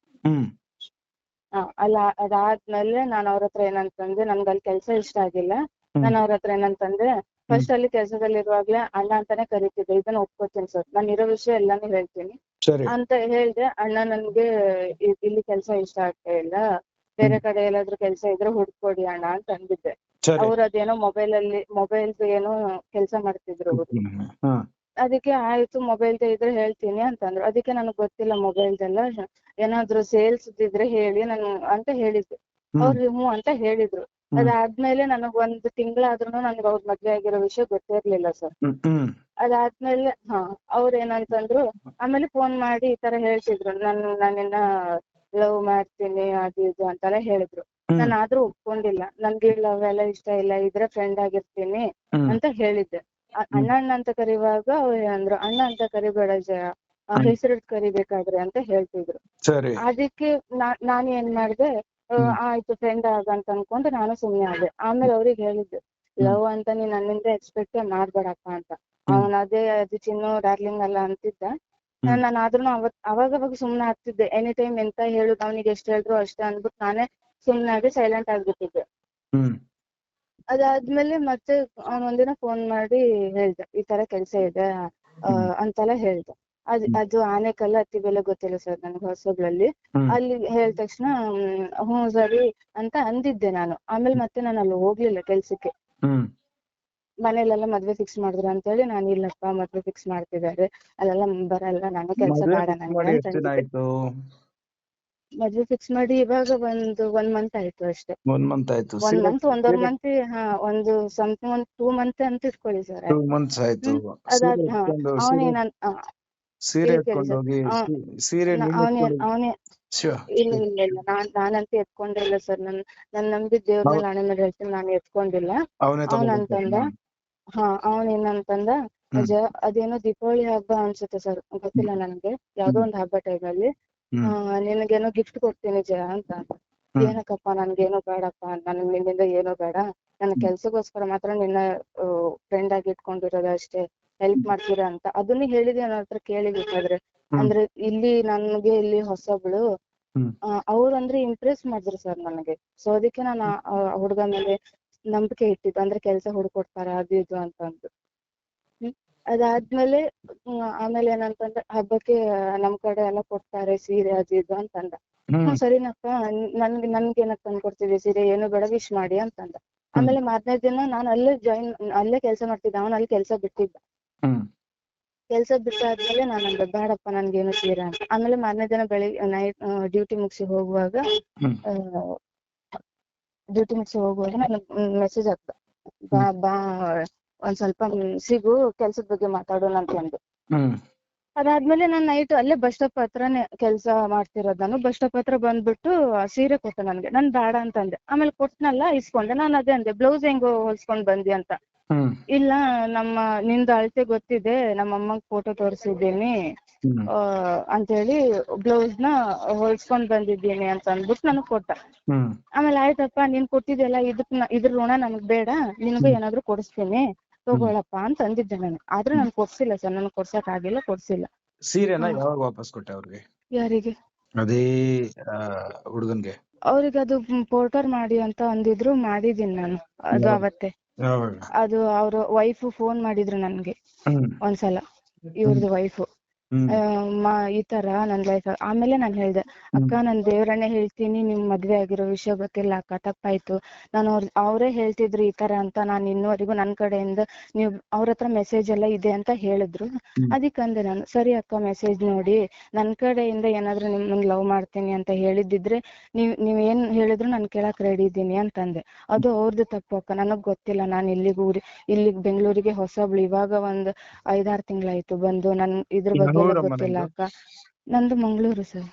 ಅದಾದ್ಮೇಲೆ ನಾನು ಅವ್ರ ಹತ್ರ ಏನಂತಂದ್ರೆ, ನನ್ಗೆ ಅಲ್ಲಿ ಕೆಲ್ಸ ಇಷ್ಟ ಆಗಿಲ್ಲ. ನಾನು ಅವ್ರ ಹತ್ರ ಏನಂತಂದ್ರೆ, ಫಸ್ಟ್ ಅಲ್ಲಿ ಕೆಲ್ಸದಲ್ಲಿ ಇರುವಾಗ್ಲೇ ಅಣ್ಣ ಅಂತಾನೆ ಕರಿತಿದ್ದೆ. ಇದನ್ನ ಒಪ್ಕೋತೀನಿ ಸರ್. ನಾನು ಇರೋ ವಿಷಯ ಎಲ್ಲಾನು ಹೇಳ್ತೀನಿ ಅಂತ ಹೇಳ್ದೆ. ಅಣ್ಣ ನನ್ಗೆ ಇಲ್ಲಿ ಕೆಲ್ಸ ಇಷ್ಟ ಆಗ್ತಾ ಇಲ್ಲ, ಬೇರೆ ಕಡೆ ಎಲ್ಲಾದ್ರೂ ಕೆಲ್ಸ ಇದ್ರೆ ಹುಡ್ಕೊಡಿ ಅಣ್ಣ ಅಂತ ಅಂದಿದ್ದೆ. ಅವ್ರು ಅದೇನೋ ಮೊಬೈಲ್ದು ಏನೋ ಕೆಲ್ಸ ಮಾಡ್ತಿದ್ರು ಅವ್ರು. ಅದಕ್ಕೆ ಆಯ್ತು, ಮೊಬೈಲ್ದ ಇದ್ರೆ ಹೇಳ್ತೀನಿ ಅಂತಂದ್ರು. ಅದಕ್ಕೆ ನನಗ್ ಗೊತ್ತಿಲ್ಲ ಮೊಬೈಲ್ದೆಲ್ಲ, ಏನಾದ್ರು ಸೇಲ್ಸ್ ಇದ್ರೆ ಹೇಳಿ ನಾನು ಅಂತ ಹೇಳಿದ್ದೆ. ಅವ್ರು ಹ್ಞೂ ಅಂತ ಹೇಳಿದ್ರು. ಅದಾದ್ಮೇಲೆ ನನಗ್ 1 ತಿಂಗಳಾದ್ರೂ ನನ್ಗೆ ಅವ್ರ ಮದ್ವೆ ಆಗಿರೋ ವಿಷಯ ಗೊತ್ತಿರ್ಲಿಲ್ಲ ಸರ್. ಅದಾದ್ಮೇಲೆ ಅವ್ರ ಏನಂತಂದ್ರು, ಆಮೇಲೆ ಫೋನ್ ಮಾಡಿ ಈ ತರ ಹೇಳ್ತಿದ್ರು, ನಾನಿನ್ನ ಲವ್ ಮಾಡ್ತೀನಿ ಅದು ಇದು ಅಂತೆಲ್ಲ ಹೇಳಿದ್ರು. ನಾನು ಆದ್ರೂ ಒಪ್ಕೊಂಡಿಲ್ಲ. ನನ್ಗೆ ಲವ್ ಎಲ್ಲ ಇಷ್ಟ ಇಲ್ಲ, ಇದ್ರೆ ಫ್ರೆಂಡ್ ಆಗಿರ್ತೀನಿ ಅಂತ ಹೇಳಿದ್ದೆ. ಅಣ್ಣ ಅಂತ ಕರಿವಾಗ ಅವ್ರು ಅಂದ್ರು, ಅಣ್ಣ ಅಂತ ಕರಿಬೇಡ ಜಯ, ಹೆಸರಿಟ್ ಕರಿಬೇಕಾದ್ರೆ ಅಂತ ಹೇಳ್ತಿದ್ರು. ಅದಕ್ಕೆ ನಾನು ಏನ್ ಮಾಡ್ದೆ, ಆಯ್ತು ಫ್ರೆಂಡ್ ಆಗಂತ ಅನ್ಕೊಂಡು ನಾನು ಸುಮ್ನೆ ಆದೆ. ಆಮೇಲೆ ಅವ್ರಿಗೆ ಹೇಳಿದ್ದೆ, ಲವ್ ಅಂತ ನೀನ್ ನನ್ನಿಂದ ಎಕ್ಸ್ಪೆಕ್ಟ್ ಮಾಡ್ಬೇಡಪ್ಪ ಅಂತ. ಅವನ್ ಅದು ಚಿನ್ನು ಡಾರ್ಲಿಂಗ್ ಅಲ್ಲ ಅಂತಿದ್ದ. ನಾನು ಆದ್ರೂ ಅವಾಗ ಸುಮ್ನೆ ಆಗ್ತಿದ್ದೆ. ಎನಿ ಟೈಮ್ ಎಂತ ಹೇಳುದು, ಅವನಿಗೆ ಎಷ್ಟ್ ಹೇಳಿದ್ರು ಅಷ್ಟೇ ಅಂದ್ಬಿಟ್ಟು ನಾನೇ ಸುಮ್ನಾಗಿ ಸೈಲೆಂಟ್ ಆಗ್ಬಿಟ್ಟಿದ್ದೆ. ಅದಾದ್ಮೇಲೆ ಮತ್ತೆ ಅವ್ನ್ ಒಂದಿನ ಫೋನ್ ಮಾಡಿ ಹೇಳ್ದ, ಈ ತರ ಕೆಲ್ಸ ಇದೆ ಅಂತೆಲ್ಲ ಹೇಳ್ದ. ಅದು ಆನೆಕಲ್ಲ ಅತ್ತಿ ಬೆಲೆ ಗೊತ್ತಿಲ್ಲ ಸರ್ ನನ್ಗೆ, ಹೊಸಬ್ಳಲ್ಲಿ. ಅಲ್ಲಿ ಹೇಳಿದ ತಕ್ಷಣ ಹ್ಞೂ ಸರಿ ಅಂತ ಅಂದಿದ್ದೆ ನಾನು. ಆಮೇಲೆ ಮತ್ತೆ ನಾನು ಅಲ್ಲಿ ಹೋಗ್ಲಿಲ್ಲ ಕೆಲ್ಸಕ್ಕೆ. ಮನೇಲೆಲ್ಲ ಮದ್ವೆ ಫಿಕ್ಸ್ ಮಾಡಿದ್ರು ಅಂತ ಹೇಳಿ ನಾನು ಇಲ್ಲಪ್ಪ ಮದ್ವೆ ಫಿಕ್ಸ್ ಮಾಡ್ತಿದ್ದಾರೆ, ಅಲ್ಲೆಲ್ಲ ಬರಲ್ಲ, ನಾನು ಕೆಲ್ಸ ಬೇಡ ನನ್ಗೆ ಅಂತ ಅಂದಿದ್ದೆ. ಮದ್ವೆ ಫಿಕ್ಸ್ ಮಾಡಿ ಇವಾಗ ಒಂದ್ ಮಂತ್ ಆಯ್ತು ಅಷ್ಟೇ. 1 ಮಂತ್ ಆಯ್ತು. 1 ಮಂತ್ ಒಂದೂವರೆ ಮಂತ್ ಒಂದು ಸಮಥಿಂಗ್ 2 ಮಂತ್ ಅಂತ ಇಟ್ಕೊಳ್ಳಿ ಸರ್. 2 months ಆಯ್ತು. ಅದಾದ್ ಅವನೇ ಸೀರೆ ಎತ್ಕೊಂಡು ಹೋಗಿ ಸೀರೆ ಅವನೇ ಇಲ್ಲ ನಾನಂತೂ ಎತ್ಕೊಂಡೇ ಇಲ್ಲ ಸರ್. ನನ್ ನಂಬಿದ್ ದೇವ್ರ ಮೇಲೆ ಹಣೆ ಮೇಲೆ ಹೇಳ್ತೀನಿ, ನಾನು ಎತ್ಕೊಂಡಿಲ್ಲ. ಅವನಂತಂದ ಅವನೇನಂತಂದ ಅದೇನೋ ದೀಪಾವಳಿ ಹಬ್ಬ ಅನ್ಸುತ್ತೆ ಸರ್, ಗೊತ್ತಿಲ್ಲ ನನ್ಗೆ, ಯಾವ್ದೋ ಒಂದ್ ಹಬ್ಬ ಟೈಮಲ್ಲಿ ನಿನಗೇನೋ ಗಿಫ್ಟ್ ಕೊಡ್ತೀನಿ ಜಯ ಅಂತ. ಏನಕ್ಕಪ್ಪ ನನ್ಗೇನೋ ಬೇಡಪ್ಪ, ನನ್ಗ್ ನಿನ್ನಿಂದ ಏನೋ ಬೇಡ, ನನ್ನ ಕೆಲ್ಸಕ್ಕೋಸ್ಕರ ಮಾತ್ರ ನಿನ್ನ ಫ್ರೆಂಡ್ ಆಗಿ ಇಟ್ಕೊಂಡಿರೋದು ಅಷ್ಟೇ, ಹೆಲ್ಪ್ ಮಾಡ್ತೀರಾ ಅಂತ. ಅದನ್ನೇ ಹೇಳಿದೆ ನನ್ನ ಹತ್ರ ಕೇಳಿಬೇಕಾದ್ರೆ. ಅಂದ್ರೆ ಇಲ್ಲಿ ಹೊಸಬ್ಳು ಅವ್ರಂದ್ರೆ ಇಂಪ್ರೆಸ್ ಮಾಡಿದ್ರು ಸರ್ ನನಗೆ. ಸೊ ಅದಕ್ಕೆ ನಾನು ಹುಡ್ಗ ಮೇಲೆ ನಂಬಿಕೆ ಇಟ್ಟಿದ್ದು, ಅಂದ್ರೆ ಕೆಲ್ಸ ಹುಡ್ಕೊಡ್ತಾರ ಅದು ಇದು ಅಂತಂದು. ಅದಾದ್ಮೇಲೆ ಆಮೇಲೆ ಏನಂತಂದ್ರೆ ಹಬ್ಬಕ್ಕೆ ನಮ್ ಕಡೆ ಎಲ್ಲ ಕೊಡ್ತಾರೆ ಸೀರೆ ಅದು ಇದು ಅಂತಂದ. ಸರಿನಪ್ಪ, ನನ್ಗೇನಕ್ ತಂದ್ಕೊಡ್ತಿದ್ವಿ ಸೀರೆ, ಏನು ಬೇಡ ವಿಶ್ ಮಾಡಿ ಅಂತಂದ. ಆಮೇಲೆ ಮಾರನೇ ದಿನ ನಾನು ಅಲ್ಲೇ ಕೆಲ್ಸ ಮಾಡ್ತಿದ್ದೆ, ಅವನು ಅಲ್ಲಿ ಕೆಲ್ಸ ಬಿಟ್ಟಿದ್ದ. ಕೆಲ್ಸ ಬಿಟ್ಟಾದ್ಮೇಲೆ ನಾನು ಅಂದೆ ಬೇಡಪ್ಪ ನನ್ಗೇನು ಸೀರೆ ಅಂತ. ಆಮೇಲೆ ಮಾರನೇ ದಿನ ಬೆಳಿಗ್ಗೆ ನೈಟ್ ಡ್ಯೂಟಿ ಮುಗಿಸಿ ಹೋಗುವಾಗ ನಾನು ಮೆಸೇಜ್ ಹಾಕ್ದ, ಬಾ ಒಂದ್ ಸ್ವಲ್ಪ ಸಿಗು, ಕೆಲ್ಸದ ಬಗ್ಗೆ ಮಾತಾಡೋಣ ಅಂತ ಅಂದು. ಅದಾದ್ಮೇಲೆ ನಾನು ನೈಟ್ ಅಲ್ಲೇ ಬಸ್ ಸ್ಟಾಪ್ ಹತ್ರನೇ ಕೆಲ್ಸ ಮಾಡ್ತಿರೋದು. ನಾನು ಬಸ್ ಸ್ಟಾಪ್ ಹತ್ರ ಬಂದ್ಬಿಟ್ಟು ಸೀರೆ ಕೊಟ್ಟ ನನ್ಗೆ. ನಾನ್ ಬೇಡ ಅಂತ ಅಂದೆ. ಆಮೇಲೆ ಕೊಟ್ನಲ್ಲ, ಇಸ್ಕೊಂಡೆ. ನಾನು ಅದೇ ಅಂದೆ, ಬ್ಲೌಸ್ ಹೆಂಗೋ ಹೊಲ್ಸ್ಕೊಂಡ್ ಬಂದಿ ಅಂತ. ಇಲ್ಲ ನಿಂದು ಅಳತೆ ಗೊತ್ತಿದೆ, ನಮ್ಮ ಅಮ್ಮಂಗ್ ಫೋಟೋ ತೋರಿಸಿದ್ದೀನಿ ಅಂತೇಳಿ ಬ್ಲೌಸ್ ನ ಹೊಲ್ಸ್ಕೊಂಡ್ ಬಂದಿದ್ದೀನಿ ಅಂತ ಅಂದ್ಬಿಟ್ಟು ನನಗ್ ಕೊಟ್ಟ. ಆಮೇಲೆ ಆಯ್ತಪ್ಪ ನೀನ್ ಕೊಟ್ಟಿದ್ಯಲ್ಲ, ಇದ್ರ ಋಣ ನನಗ್ ಬೇಡ, ನಿನಗೂ ಏನಾದ್ರು ಕೊಡಿಸ್ತೀನಿ ತಗೊಳಪ್ಪ ಅಂತ ಅಂದಿದ್ದೆ ನಾನು. ಆದ್ರೆ ನಾನು ಕೊಡ್ಸಿಲ್ಲ ಸರ್, ನನ್ಗೆ ಕೊಡ್ಸಕ್ ಆಗಿಲ್ಲ, ಕೊಡ್ಸಿಲ್ಲ. ಸೀರೆನ ಯಾವಾಗ ವಾಪಸ್ ಕೊಟ್ಟೆ ಅವ್ರಿಗೆ? ಯಾರಿಗೆ? ಅದೇ ಹುಡುಗನ್ಗೆ. ಅವ್ರಿಗೆ ಅದು ಪೋರ್ಟರ್ ಮಾಡಿ ಅಂತ ಅಂದಿದ್ರು, ಮಾಡಿದೀನಿ ನಾನು ಅದು ಅವತ್ತೆ. ಅದು ಅವ್ರ ವೈಫ್ ಫೋನ್ ಮಾಡಿದ್ರು ನನ್ಗೆ ಒಂದ್ಸಲ, ಇವ್ರದ್ದು ವೈಫ್, ಈ ತರ ನನ್ ಲೈಫ್. ಆಮೇಲೆ ನಾನ್ ಹೇಳ್ದೆ, ಅಕ್ಕ ನಾನ್ ದೇವ್ರನ್ನೇ ಹೇಳ್ತೀನಿ, ನಿಮ್ ಮದ್ವೆ ಆಗಿರೋ ವಿಷಯ ಗೊತ್ತಿಲ್ಲ ಅಕ್ಕ, ತಪ್ಪಾಯ್ತು. ನಾನು ಅವರೇ ಹೇಳ್ತಿದ್ರು ಈ ತರ ಅಂತ, ನಾನು ಇನ್ನುವರೆಗೂ ನನ್ ಕಡೆಯಿಂದ ನೀವು ಅವ್ರ ಹತ್ರ ಮೆಸೇಜ್ ಎಲ್ಲ ಇದೆ ಅಂತ ಹೇಳಿದ್ರು. ಅದಕ್ಕಂದೆ ನಾನು, ಸರಿ ಅಕ್ಕ ಮೆಸೇಜ್ ನೋಡಿ, ನನ್ ಕಡೆಯಿಂದ ಏನಾದ್ರು ನಿಮ್ಮನ್ನ ಲವ್ ಮಾಡ್ತೀನಿ ಅಂತ ಹೇಳಿದ್ರೆ ನೀವ್ ಏನ್ ಹೇಳಿದ್ರು ನಾನು ಕೇಳಕ್ ರೆಡಿ ಇದ್ದೀನಿ ಅಂತಂದೆ. ಅದು ಅವ್ರದ್ದು ತಪ್ಪು ಅಕ್ಕ, ನನಗ್ ಗೊತ್ತಿಲ್ಲ, ನಾನು ಇಲ್ಲಿಗ್ ಬೆಂಗಳೂರಿಗೆ ಹೊಸಬ್ಳು, ಇವಾಗ ಒಂದ್ 5-6 ತಿಂಗಳಾಯ್ತು ಬಂದು, ನನ್ ಇದ್ರ ಬಗ್ಗೆ ಗೊತ್ತಿಲ್ಲ ಅಕ್ಕ. ನಂದು ಮಂಗ್ಳೂರು ಸರ್.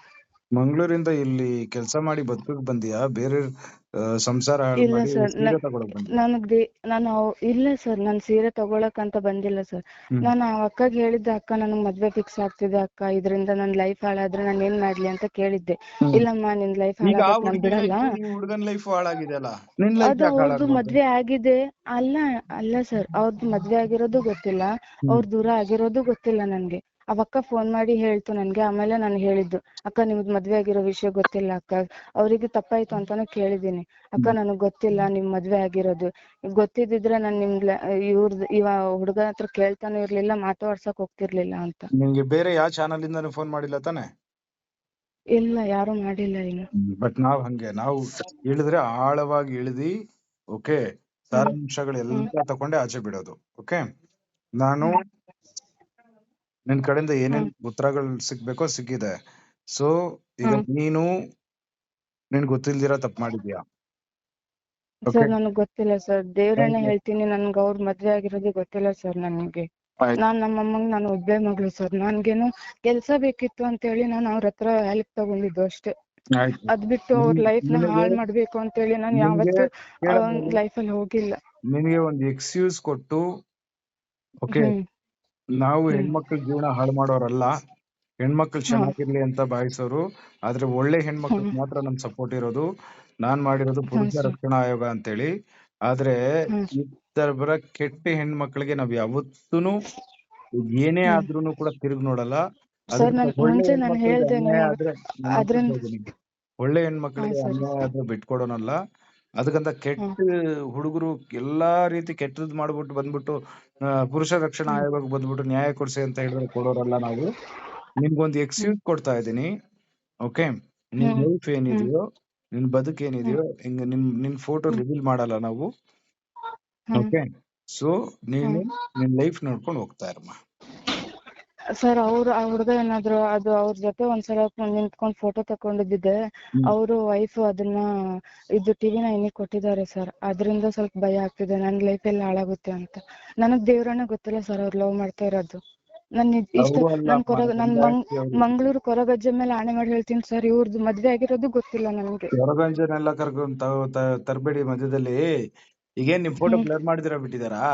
ಮಂಗ್ಳೂರಿಂದ ಇಲ್ಲಿ ಕೆಲಸ ಮಾಡಿ ಬದುಕಕ್ ಬಂದಿಯಾ? ಬೇರೆ ಸಂಸಾರ ಇಲ್ಲ ಸರ್, ಇಲ್ಲ ಸರ್, ನಾನ್ ಸೀರೆ ತಗೊಳಕ್ ಅಂತ ಬಂದಿಲ್ಲ ಸರ್. ನಾನು ಆ ಅಕ್ಕಗ್ ಹೇಳಿದ್ದೆ, ಅಕ್ಕ ನನಗ್ ಮದ್ವೆ ಫಿಕ್ಸ್ ಆಗ್ತಿದೆ ಅಕ್ಕ, ಇದರಿಂದ ನನ್ ಲೈಫ್ ಹಾಳಾದ್ರೆ ನಾನು ಏನ್ ಮಾಡ್ಲಿ ಅಂತ ಕೇಳಿದ್ದೆ. ಇಲ್ಲಮ್ಮ ನಿನ್ ಲೈಫ್ ಹಾಳಾಗಕ್ ನಾನ್ ಬಿಡಲ್ಲ. ಹುಡುಗನ್ ಲೈಫ್ ಹಾಳಾಗಿದೆಯಲ್ಲ, ಅದು ಅವ್ರದ್ದು ಮದ್ವೆ ಆಗಿದೆ. ಅಲ್ಲ ಸರ್, ಅವ್ರದ್ದು ಮದ್ವೆ ಆಗಿರೋದು ಗೊತ್ತಿಲ್ಲ, ಅವ್ರ ದೂರ ಆಗಿರೋದು ಗೊತ್ತಿಲ್ಲ ನನ್ಗೆ. ಅವಕ್ಕ ಫೋನ್ ಮಾಡಿ ಹೇಳ್ತು ನನ್ಗೆ. ಆಮೇಲೆ ನಾನು ಹೇಳಿದ್ದು, ಅಕ್ಕ ನಿಮ್ದು ಮದ್ವೆ ಆಗಿರೋ ವಿಷಯ ಗೊತ್ತಿಲ್ಲ ಅಕ್ಕ, ಅವ್ರಿಗೆ ತಪ್ಪಾಯ್ತು ಅಂತಾನು ಕೇಳಿದೀನಿ ಅಕ್ಕ, ನನಗ್ ಗೊತ್ತಿಲ್ಲ ನಿಮ್ ಮದ್ವೆ ಆಗಿರೋದು. ಗೊತ್ತಿದ್ರೆ ನಾನು ಇವ ಹುಡುಗ ಹತ್ರ ಕೇಳ್ತಾನು ಇರ್ಲಿಲ್ಲ, ಮಾತಾಡ್ಸಕ್ ಹೋಗ್ತಿರ್ಲಿಲ್ಲ ಅಂತ. ನಿಮ್ಗೆ ಬೇರೆ ಯಾವ ಚಾನಲ್ ಇಂದ ಫೋನ್ ಮಾಡಿಲ್ಲ ತಾನೆ? ಇಲ್ಲ, ಯಾರು ಮಾಡಿಲ್ಲ ಇನ್ನು. ಬಟ್ ನಾವು ಇಳಿದ್ರೆ ಆಳವಾಗಿ ಇಳಿದಿ, ಓಕೆ, ಸಾರಾಂಶಗಳೆಲ್ಲ ತಕೊಂಡೆ ಆಚೆ ಬಿಡೋದು. ಓಕೆ, ನಾನು ನಿನ್ ಕಡೆಯಿಂದ ಏನೇನ್ ಉತ್ತರಗಳು ಸಿಗ್ಬೇಕೋ ಸಿಕ್ಕಿದೆ. ಸೊ ಈಗ ನಿನ್ ಗೊತ್ತಿಲ್ದಿರ ತಪ್ಪು ಮಾಡಿದ್ಯಾ? ಸರ್ ನನಗ್ ಗೊತ್ತಿಲ್ಲ ಸರ್, ದೇವ್ರನ್ನೇ ಹೇಳ್ತೀನಿ, ನನ್ಗೆ ಅವ್ರ ಮದ್ವೆ ಆಗಿರೋದೇ ಗೊತ್ತಿಲ್ಲ ಸರ್ ನನಗೆ. ನಮ್ಮಮ್ಮಂಗ್ ನಾನು ಒಬ್ಬೇ ಮಗಳು ಸರ್. ನನ್ಗೇನು ಕೆಲ್ಸ ಬೇಕಿತ್ತು ಅಂತ ಹೇಳಿ ನಾನು ಅವ್ರ ಹತ್ರ ಹೆಲ್ಪ್ ತಗೊಂಡಿದ್ದು ಅಷ್ಟೇ. ಅದ್ ಬಿಟ್ಟು ಅವ್ರ ಲೈಫ್ ನ ಹಾಳ್ ಮಾಡ್ಬೇಕು ಅಂತ ಹೇಳಿ ನಾನು ಯಾವತ್ತೂ ಲೈಫ್ ಅಲ್ಲಿ ಹೋಗಿಲ್ಲ. ನಿನಗೆ ಒಂದು ಎಕ್ಸ್ಕ್ಯೂಸ್ ಕೊಟ್ಟು, ಓಕೆ, ನಾವು ಹೆಣ್ಮಕ್ಳ ಜೀವನ ಹಾಳು ಮಾಡೋರಲ್ಲ, ಹೆಣ್ಮಕ್ಳು ಚೆನ್ನಾಗಿರ್ಲಿ ಅಂತ ಬಾಯಿಸೋರು. ಆದ್ರೆ ಒಳ್ಳೆ ಹೆಣ್ಮಕ್ಳು ಮಾತ್ರ ನಮ್ ಸಪೋರ್ಟ್ ಇರೋದು. ನಾನ್ ಮಾಡಿರೋದು ಪುರುಷ ರಕ್ಷಣಾ ಆಯೋಗ ಅಂತೇಳಿ. ಆದ್ರೆ ತರ ಬರ ಕೆಟ್ಟ ಹೆಣ್ಮಕ್ಳಿಗೆ ನಾವ್ ಯಾವತ್ತೂನು ಏನೇ ಆದ್ರೂನು ಕೂಡ ತಿರುಗಿ ನೋಡಲ್ಲ. ಸರ್ ನನ್ ಒಳ್ಳೆ ಮುಂಚೆ ನಾನು ಹೆಣ್ಮಕ್ಳಿಗೆ ಹೇಳ್ದೆ ಅನ್ಯಾಯ ನಿಮ್ಗೆ ಆದ್ರೆ ಅದ್ರಿಂದ ಒಳ್ಳೆ ಹಾ ಹೆಣ್ಮಕ್ಳಿಗೆ ಸರ್ ಅನ್ಯಾಯ ಆದ್ರೆ ಬಿಟ್ಕೊಡೋನಲ್ಲ. ಅದಕ್ಕಂತ ಕೆಟ್ಟ ಹುಡುಗರು ಎಲ್ಲಾ ರೀತಿ ಕೆಟ್ಟದ್ ಮಾಡ್ಬಿಟ್ಟು ಬಂದ್ಬಿಟ್ಟು ಪುರುಷ ರಕ್ಷಣಾ ಆಯೋಗಕ್ಕೆ ಬಂದ್ಬಿಟ್ಟು ನ್ಯಾಯ ಕೊಡ್ಸಿ ಅಂತ ಹೇಳಿದ್ರೆ ಕೊಡೋರಲ್ಲ ನಾವು. ನಿಮ್ಗೊಂದು ಎಕ್ಸ್ಕ್ಯೂಸ್ ಕೊಡ್ತಾ ಇದೀನಿ. ಓಕೆ, ನಿನ್ ಲೈಫ್ ಏನಿದೆಯೋ, ನಿನ್ ಬದುಕು ಏನಿದೆಯೋ, ಹಿಂಗ ನಿನ್ ಫೋಟೋ ರಿವೀಲ್ ಮಾಡಲ್ಲ ನಾವು. ಓಕೆ, ಸೊ ನೀನು ನಿನ್ ಲೈಫ್ ನೋಡ್ಕೊಂಡು ಹೋಗ್ತಾ ಇರಮ್ಮ. ಸರ್ ಆ ಹುಡುಗ ಏನಾದ್ರು ಅದು ಅವ್ರ ಜೊತೆ ಒಂದ್ಸಲ ನಿಂತ್ಕೊಂಡ್ ಫೋಟೋ ತಕೊಂಡಿದ್ದೆ. ಅವರು ವೈಫ್ ಅದನ್ನ ಇದು TV9 ಕೊಟ್ಟಿದ್ದಾರೆ ಸರ್. ಅದರಿಂದ ಸ್ವಲ್ಪ ಭಯ ಆಗ್ತಿದೆ, ನನ್ ಲೈಫ್ ಎಲ್ಲ ಹಾಳಾಗುತ್ತೆ ಅಂತ. ನನಗ್ ದೇವ್ರನ್ನ ಗೊತ್ತಿಲ್ಲ ಸರ್ ಅವ್ರು ಲವ್ ಮಾಡ್ತಾ ಇರೋದು. ನನ್ ಮಂಗಳೂರು ಕೊರಗಜ್ಜೆ ಮೇಲೆ ಆಣೆ ಮಾಡಿ ಹೇಳ್ತೀನಿ ಸರ್, ಇವ್ರದ್ದು ಮದ್ವೆ ಆಗಿರೋದು ಗೊತ್ತಿಲ್ಲ ನನ್ಗೆ. ಹೊರಗಂಜನೆಲ್ಲ ಕರ್ಕೊಂಡ್ ತರಬೇಡಿ ಮಧ್ಯದಲ್ಲಿ. ಈಗೇನ್ ನಿಮ್ ಫೋಟೋ ಬ್ಲರ್ ಮಾಡಿದಿರಾ ಬಿಟ್ಟಿದಾರಾ?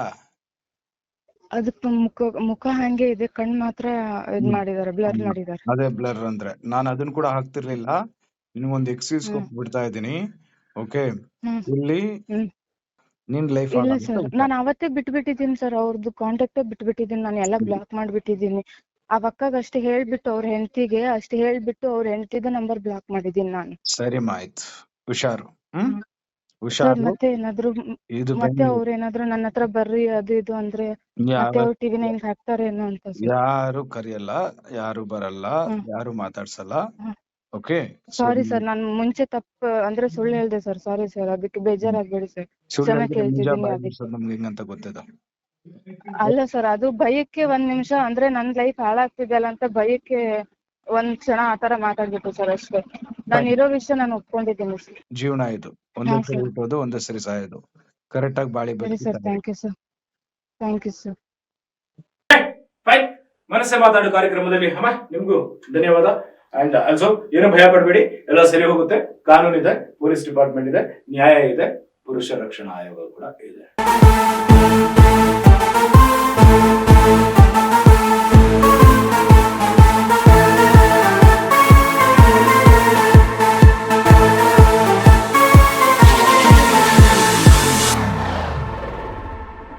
ಅದಕ್ಕೆ ಮುಖ ಹಂಗೆ ಇದೆ, ಕಣ್ ಮಾತ್ರ ಇದ್ ಮಾಡಿದಾರೆ, ಬ್ಲರ್ ಮಾಡಿದಾರೆ. ಅದೇ ಬ್ಲರ್ ಅಂದ್ರೆ ನಾನು ಅದನ್ನ ಕೂಡ ಹಾಕ್ತಿರ್ಲಿಲ್ಲ. ನಿನ್ಗೊಂದು ಎಕ್ಸ್ಕ್ಯೂಸ್ ಕೊಟ್ಬಿಡ್ತಾ ಇದೀನಿ. ಓಕೆ, ಇಲ್ಲಿ ನಿನ್ ಲೈಫ್ ಇಲ್ಲ ಸರ್, ನಾನು ಅವತ್ತೇ ಬಿಟ್ಬಿಟ್ಟಿದ್ದೀನಿ ಸರ್. ಅವ್ರದ್ದು ಕಾಂಟ್ಯಾಕ್ಟ್ ಬಿಟ್ಬಿಟ್ಟಿದ್ದೀನಿ, ನಾನು ಎಲ್ಲ ಬ್ಲಾಕ್ ಮಾಡ್ಬಿಟ್ಟಿದ್ದೀನಿ. ಆ ಅಕ್ಕಗ ಅಷ್ಟೇ ಹೇಳ್ಬಿಟ್ಟು ಅವ್ರ ಹೆಂಡತಿಗೆ ಅಷ್ಟೇ ಹೇಳ್ಬಿಟ್ಟು ಅವ್ರ ಹೆಂಡತಿದ ನಂಬರ್ ಬ್ಲಾಕ್ ಮಾಡಿದ್ದೀನಿ ನಾನು. ಸರಿಮ್ಮ, ಆಯ್ತು, ಹುಷಾರು. ಸರ್ ಹುಷಾರು. ಮತ್ತೆ ಏನಾದ್ರು ಮತ್ತೆ ಅವ್ರ ಏನಾದ್ರು ನನ್ನ ಹತ್ರ ಬರ್ರಿ ಅದು ಇದು ಅಂದ್ರೆ ಮತ್ತೆ ಅವ್ರು TV9 ಹಾಕ್ತಾರೇನೋ ಅಂತ ಸರ್. ಯಾರು ಕರಿಯಲ್ಲ, ಯಾರು ಬರಲ್ಲ, ಯಾರು ಮಾತಾಡ್ಸಲ್ಲ. ಓಕೆ, ಸಾರಿ ಸರ್, ನಾನು ಮುಂಚೆ ತಪ್ಪು ಅಂದ್ರೆ ಸುಳ್ಳು ಹೇಳ್ದೆ ಸರ್. ಸಾರಿ ಸರ್, ಅದಕ್ಕೆ ಬೇಜಾರಾಗ್ಬೇಡಿ ಸರ್, ಕ್ಷಮೆ ಕೇಳ್ತಿದ್ದೀನಿ ಅದಕ್ಕೆ. ನಮ್ಗೆ ಹೆಂಗಂತ ಗೊತ್ತಿದೆ. ಅಲ್ಲ ಸರ್, ಅದು ಭಯಕ್ಕೆ ಒಂದ್ ನಿಮಿಷ ಅಂದ್ರೆ ನನ್ ಲೈಫ್ ಹಾಳಾಗ್ತಿದೆಯಲ್ಲ ಅಂತ ಭಯಕ್ಕೆ ಒಂದ್ ಕ್ಷಣ ಆತರ ಮಾತಾಡ್ಬಿಟ್ಟು ಸರ್ ಅಷ್ಟೇ. ನಾನು ಇರೋ ವಿಷಯ ನಾನು ಒಪ್ಕೊಂಡಿದ್ದೀನಿ ಸರ್. ಜೀವನ ಇದು, ಒಂದೇ ಸರಿ ಹುಟ್ಟೋದು, ಒಂದೇ ಸರಿ ಸಾಯೋದು. ಕರೆಕ್ಟ್ ಆಗಿ ಬಾಳಿ ಸರಿ sir, thank you sir, thank you sir. Fine, ಮನಸ್ಸೇ ಮಾತಾಡು ಕಾರ್ಯಕ್ರಮದಲ್ಲಿ ಅಮ್ಮ ನಿಮ್ಗೂ ಧನ್ಯವಾದ. ಅಂಡ್ ಆಲ್ಸೋ ಏನು ಭಯ ಪಡಬೇಡಿ, ಎಲ್ಲ ಸರಿ ಹೋಗುತ್ತೆ. ಕಾನೂನಿದೆ, ಪೊಲೀಸ್ ಡಿಪಾರ್ಟ್ಮೆಂಟ್ ಇದೆ, ನ್ಯಾಯ ಇದೆ, ಪುರುಷ ರಕ್ಷಣಾ ಆಯೋಗ ಕೂಡ ಇದೆ.